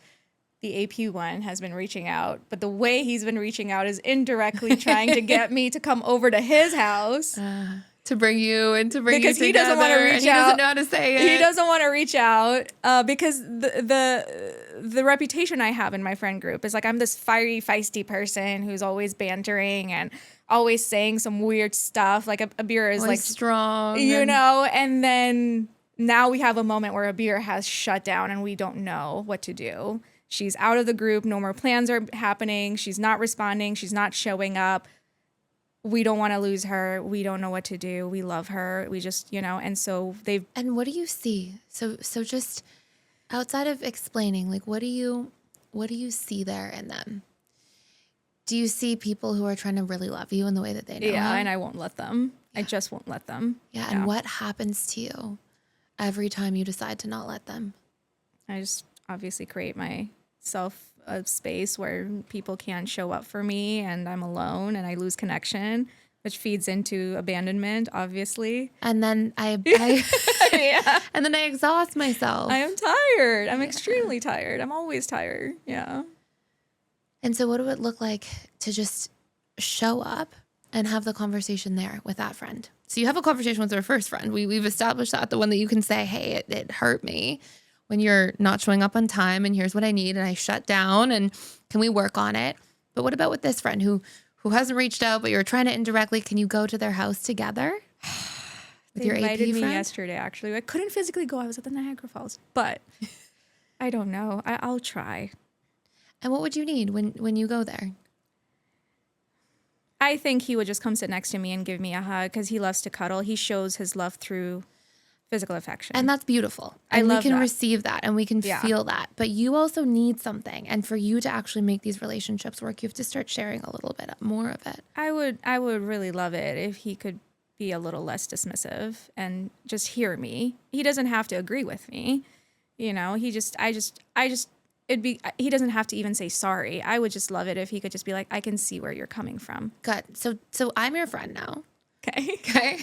the AP one has been reaching out. But the way he's been reaching out is indirectly trying to get me to come over to his house. To bring you and to bring because you together. He doesn't want to reach out. He doesn't know how to say it. He doesn't want to reach out because the reputation I have in my friend group is like I'm this fiery, feisty person who's always bantering and always saying some weird stuff. Like Abeer is always like strong, you know. And then now we have a moment where Abeer has shut down and we don't know what to do. She's out of the group. No more plans are happening. She's not responding. She's not showing up. We don't want to lose her. We don't know what to do. We love her. We just, and so they've. And what do you see? So just outside of explaining, like, what do you see there in them? Do you see people who are trying to really love you in the way that they know? Yeah, how? and I won't let them. Yeah. I just won't let them. Yeah, and what happens to you every time you decide to not let them? I just obviously create myself a space where people can't show up for me and I'm alone and I lose connection, which feeds into abandonment, obviously. And then I and then I exhaust myself. I am tired. I'm extremely tired. I'm always tired. Yeah. And so what do it look like to just show up and have the conversation there with that friend? So you have a conversation with your first friend. We've established that, the one that you can say, hey, it hurt me when you're not showing up on time and here's what I need and I shut down and can we work on it? But what about with this friend who hasn't reached out but you're trying to indirectly, can you go to their house together? With they your invited AP me friend? yesterday, actually. I couldn't physically go. I was at the Niagara Falls. But I don't know. I'll try. And what would you need when you go there? I think he would just come sit next to me and give me a hug because he loves to cuddle. He shows his love through physical affection. And that's beautiful. And love we can that. receive that and we can feel that. But you also need something. And for you to actually make these relationships work, you have to start sharing a little bit more of it. I would really love it if he could be a little less dismissive and just hear me. He doesn't have to agree with me. He doesn't have to even say sorry. I would just love it if he could just be like, I can see where you're coming from. Good. So I'm your friend now. Okay.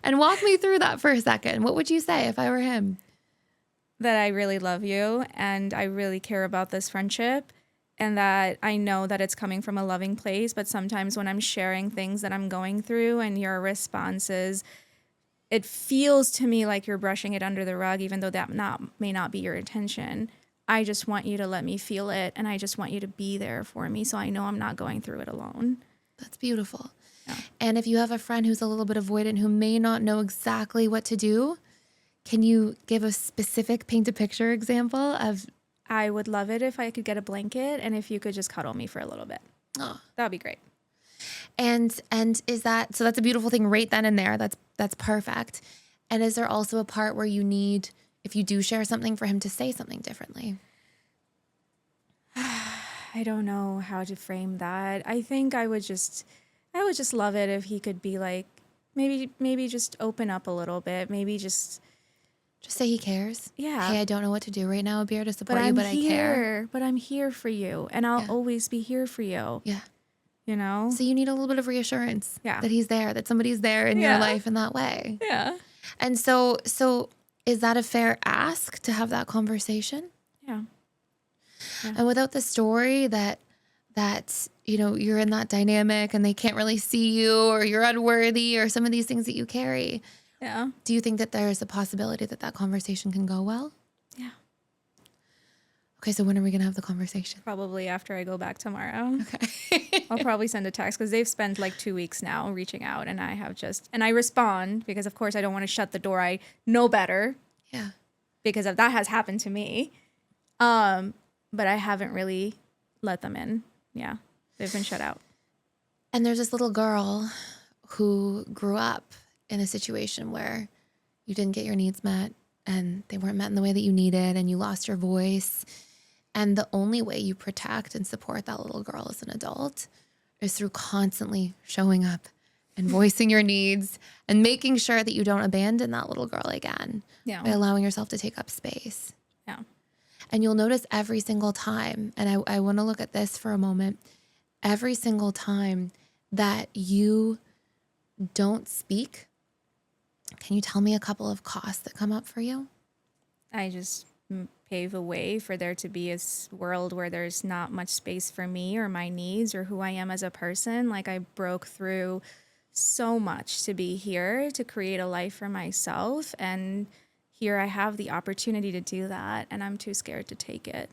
And walk me through that for a second. What would you say if I were him? That I really love you and I really care about this friendship and that I know that it's coming from a loving place. But sometimes when I'm sharing things that I'm going through and your response is, it feels to me like you're brushing it under the rug, even though that may not be your intention. I just want you to let me feel it and I just want you to be there for me so I know I'm not going through it alone. That's beautiful. Yeah. And if you have a friend who's a little bit avoidant who may not know exactly what to do, can you give a specific paint a picture example of? I would love it if I could get a blanket and if you could just cuddle me for a little bit. Oh, that would be great. And is that, so that's a beautiful thing right then and there. That's perfect. And is there also a part where you need, if you do share something, for him to say something differently? I don't know how to frame that. I think I would just love it if he could be like, maybe just open up a little bit. Maybe just say he cares. Yeah. Hey, I don't know what to do right now, Abeer, to support you, but I care. But I'm here for you, and I'll always be here for you. Yeah. So you need a little bit of reassurance. Yeah. That he's there, that somebody's there in your life in that way. Yeah. And so is that a fair ask to have that conversation? Yeah. And without the story that you're in that dynamic and they can't really see you or you're unworthy or some of these things that you carry. Yeah. Do you think that there's a possibility that conversation can go well? Yeah. Okay, so when are we going to have the conversation? Probably after I go back tomorrow. Okay. I'll probably send a text because they've spent like 2 weeks now reaching out and I respond because of course I don't want to shut the door. I know better. Yeah. Because that has happened to me. But I haven't really let them in. Yeah. They've been shut out. And there's this little girl who grew up in a situation where you didn't get your needs met and they weren't met in the way that you needed and you lost your voice. And the only way you protect and support that little girl as an adult is through constantly showing up and voicing your needs and making sure that you don't abandon that little girl again by allowing yourself to take up space. Yeah. And you'll notice every single time, and I want to look at this for a moment, every single time that you don't speak, can you tell me a couple of costs that come up for you? I just pave a way for there to be a world where there's not much space for me or my needs or who I am as a person. Like, I broke through so much to be here to create a life for myself, and here I have the opportunity to do that, and I'm too scared to take it.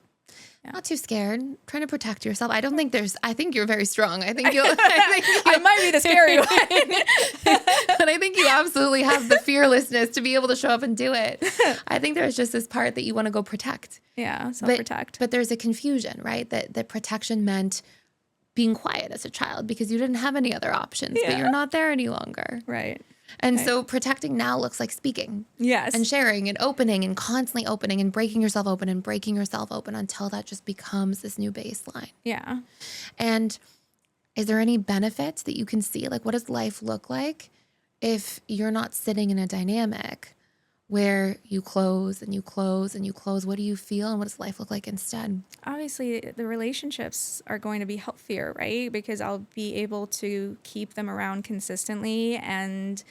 Not too scared, trying to protect yourself. I think you're very strong. I think I might be the scary one. But I think you absolutely have the fearlessness to be able to show up and do it. I think there's just this part that you want to go protect. Yeah, self-protect. But there's a confusion, right? That protection meant being quiet as a child because you didn't have any other options, but you're not there any longer. Right. And so protecting now looks like speaking. Yes. And sharing and opening and constantly opening and breaking yourself open and breaking yourself open until that just becomes this new baseline. Yeah. And is there any benefits that you can see? Like, what does life look like if you're not sitting in a dynamic where you close and you close and you close? What do you feel and what does life look like instead? Obviously, the relationships are going to be healthier, right? Because I'll be able to keep them around consistently and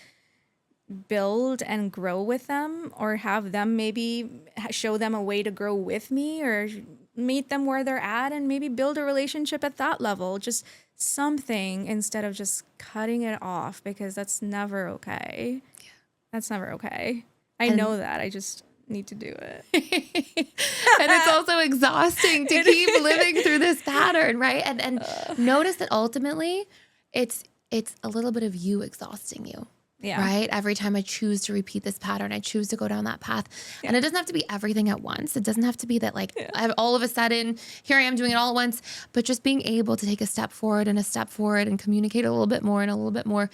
build and grow with them, or have them maybe show them a way to grow with me, or meet them where they're at and maybe build a relationship at that level. Just something instead of just cutting it off, because that's never okay. Yeah. That's never okay. I know that. I just need to do it. And it's also exhausting to keep living through this pattern, right? And notice that ultimately it's a little bit of you exhausting you. Yeah. Right? Every time I choose to repeat this pattern, I choose to go down that path. Yeah. And it doesn't have to be everything at once. It doesn't have to be that I have all of a sudden, here I am doing it all at once, but just being able to take a step forward and communicate a little bit more and a little bit more.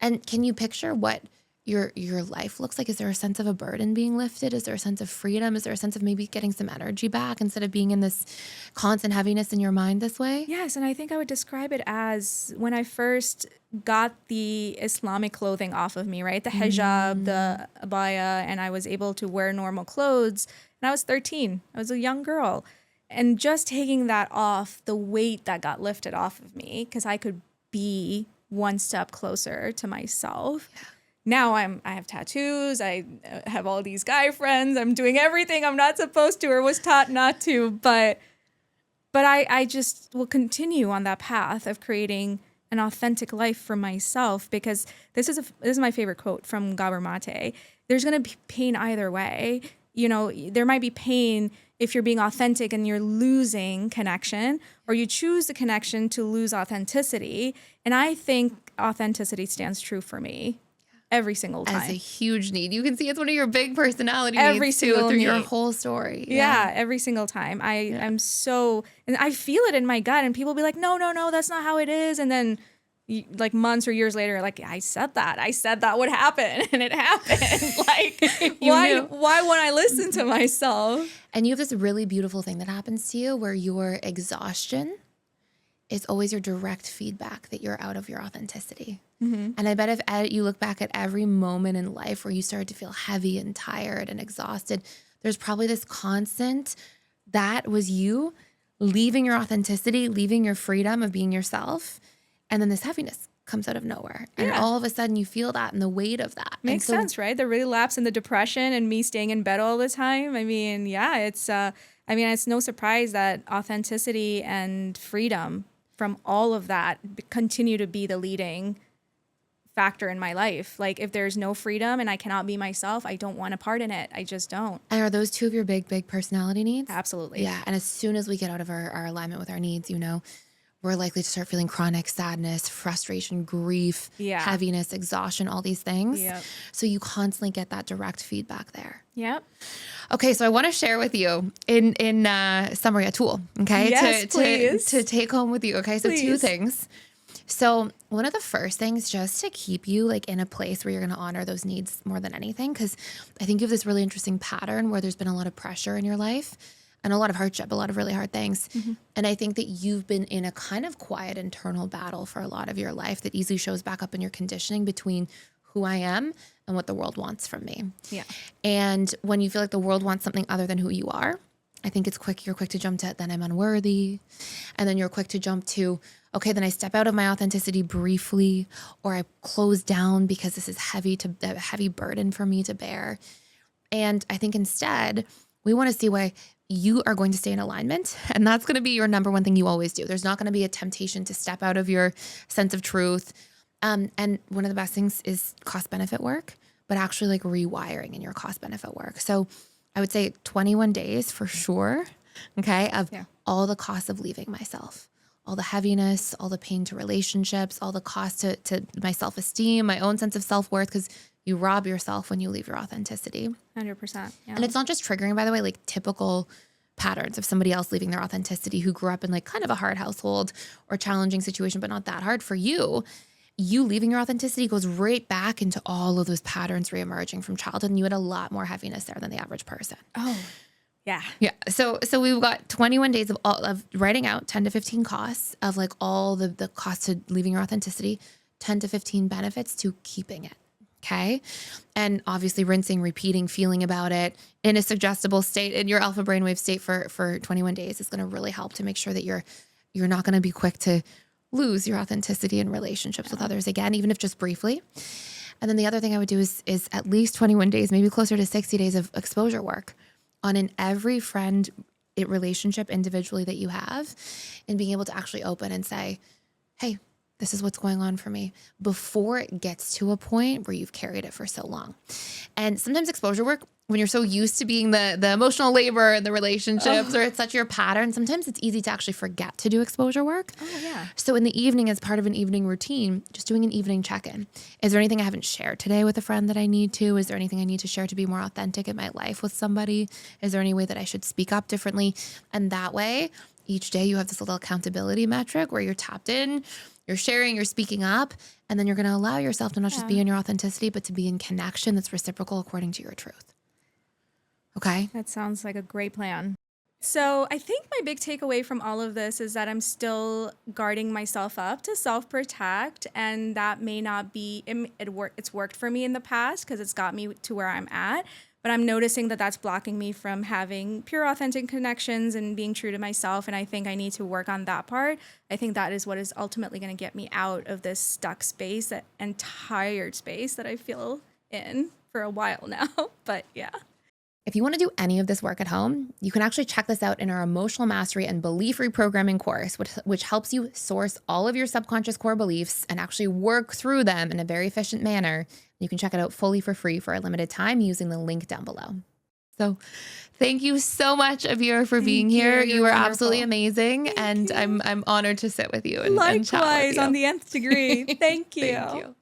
And can you picture what your life looks like? Is there a sense of a burden being lifted? Is there a sense of freedom? Is there a sense of maybe getting some energy back instead of being in this constant heaviness in your mind this way? Yes, and I think I would describe it as when I first got the Islamic clothing off of me, right? The hijab, the abaya, and I was able to wear normal clothes. And I was 13. I was a young girl. And just taking that off, the weight that got lifted off of me, because I could be one step closer to myself. Yeah. Now I have tattoos. I have all these guy friends. I'm doing everything I'm not supposed to or was taught not to. But I just will continue on that path of creating an authentic life for myself, because this is my favorite quote from Gabor Mate. There's going to be pain either way. You know, there might be pain if you're being authentic and you're losing connection, or you choose the connection to lose authenticity. And I think authenticity stands true for me. Every single time. As a huge need. You can see it's one of your big personality every needs single too, through need. your whole story. Yeah, every single time. I'm so, and I feel it in my gut, and people be like, no, that's not how it is. And then like months or years later, like, I said that would happen, and it happened. Like, why won't I listen to myself? And you have this really beautiful thing that happens to you where your exhaustion is always your direct feedback that you're out of your authenticity. Mm-hmm. And I bet if you look back at every moment in life where you started to feel heavy and tired and exhausted, there's probably this constant that was you leaving your authenticity, leaving your freedom of being yourself. And then this heaviness comes out of nowhere. And all of a sudden you feel that and the weight of that. Makes sense, right? The relapse and the depression and me staying in bed all the time. I mean, it's no surprise that authenticity and freedom from all of that continue to be the leading factor in my life. Like, if there's no freedom and I cannot be myself, I don't want a part in it. I just don't. And are those two of your big personality needs? Absolutely. Yeah. And as soon as we get out of our alignment with our needs, we're likely to start feeling chronic sadness, frustration, grief, heaviness, exhaustion, all these things. Yep. So you constantly get that direct feedback there. Yep. Okay, so I want to share with you in summary a tool, okay? Yes, please. To take home with you, okay? So Two things. So one of the first things just to keep you like in a place where you're going to honor those needs more than anything, because I think you have this really interesting pattern where there's been a lot of pressure in your life and a lot of hardship, a lot of really hard things. And I think that you've been in a kind of quiet internal battle for a lot of your life that easily shows back up in your conditioning between who I am and what the world wants from me. Yeah. And when you feel like the world wants something other than who you are, I think you're quick to jump to, then I'm unworthy. And then you're quick to jump to, okay, then I step out of my authenticity briefly, or I close down because this is a heavy burden for me to bear. And I think instead we want to see why you are going to stay in alignment. And that's going to be your number one thing you always do. There's not going to be a temptation to step out of your sense of truth. And one of the best things is cost benefit work, but actually like rewiring in your cost benefit work. So I would say 21 days for sure, okay, of all the costs of leaving myself, all the heaviness, all the pain to relationships, all the cost to my self-esteem, my own sense of self-worth, because you rob yourself when you leave your authenticity. 100%. Yeah. And it's not just triggering, by the way, like typical patterns of somebody else leaving their authenticity who grew up in like kind of a hard household or challenging situation, but not that hard for you. You leaving your authenticity goes right back into all of those patterns reemerging from childhood, and you had a lot more heaviness there than the average person. Oh, yeah. Yeah. So we've got 21 days of writing out 10 to 15 costs of like all the costs to leaving your authenticity, 10 to 15 benefits to keeping it. Okay. And obviously rinsing, repeating, feeling about it in a suggestible state in your alpha brainwave state for 21 days is going to really help to make sure that you're not going to be quick to lose your authenticity in relationships with others again, even if just briefly. And then the other thing I would do is at least 21 days, maybe closer to 60 days of exposure work on in every friend relationship individually that you have, and being able to actually open and say, hey, this is what's going on for me, before it gets to a point where you've carried it for so long. And sometimes exposure work, when you're so used to being the emotional labor in the relationships, or it's such your pattern, sometimes it's easy to actually forget to do exposure work. Oh, yeah. So in the evening, as part of an evening routine, just doing an evening check-in. Is there anything I haven't shared today with a friend that I need to? Is there anything I need to share to be more authentic in my life with somebody? Is there any way that I should speak up differently? And that way, each day you have this little accountability metric where you're tapped in, you're sharing, you're speaking up, and then you're going to allow yourself to not just be in your authenticity, but to be in connection that's reciprocal according to your truth. Okay? That sounds like a great plan. So I think my big takeaway from all of this is that I'm still guarding myself up to self-protect, and that may not be, it's worked for me in the past because it's got me to where I'm at, but I'm noticing that that's blocking me from having pure authentic connections and being true to myself, and I think I need to work on that part. I think that is what is ultimately going to get me out of this stuck space and tired space that I feel in for a while now, but yeah. If you want to do any of this work at home, you can actually check this out in our Emotional Mastery and Belief Reprogramming course, which helps you source all of your subconscious core beliefs and actually work through them in a very efficient manner. You can check it out fully for free for a limited time using the link down below. So thank you so much, Abeer, for being here. You were absolutely amazing, and I'm honored to sit with you and chat with you. Likewise, on the nth degree. Thank you. Thank you.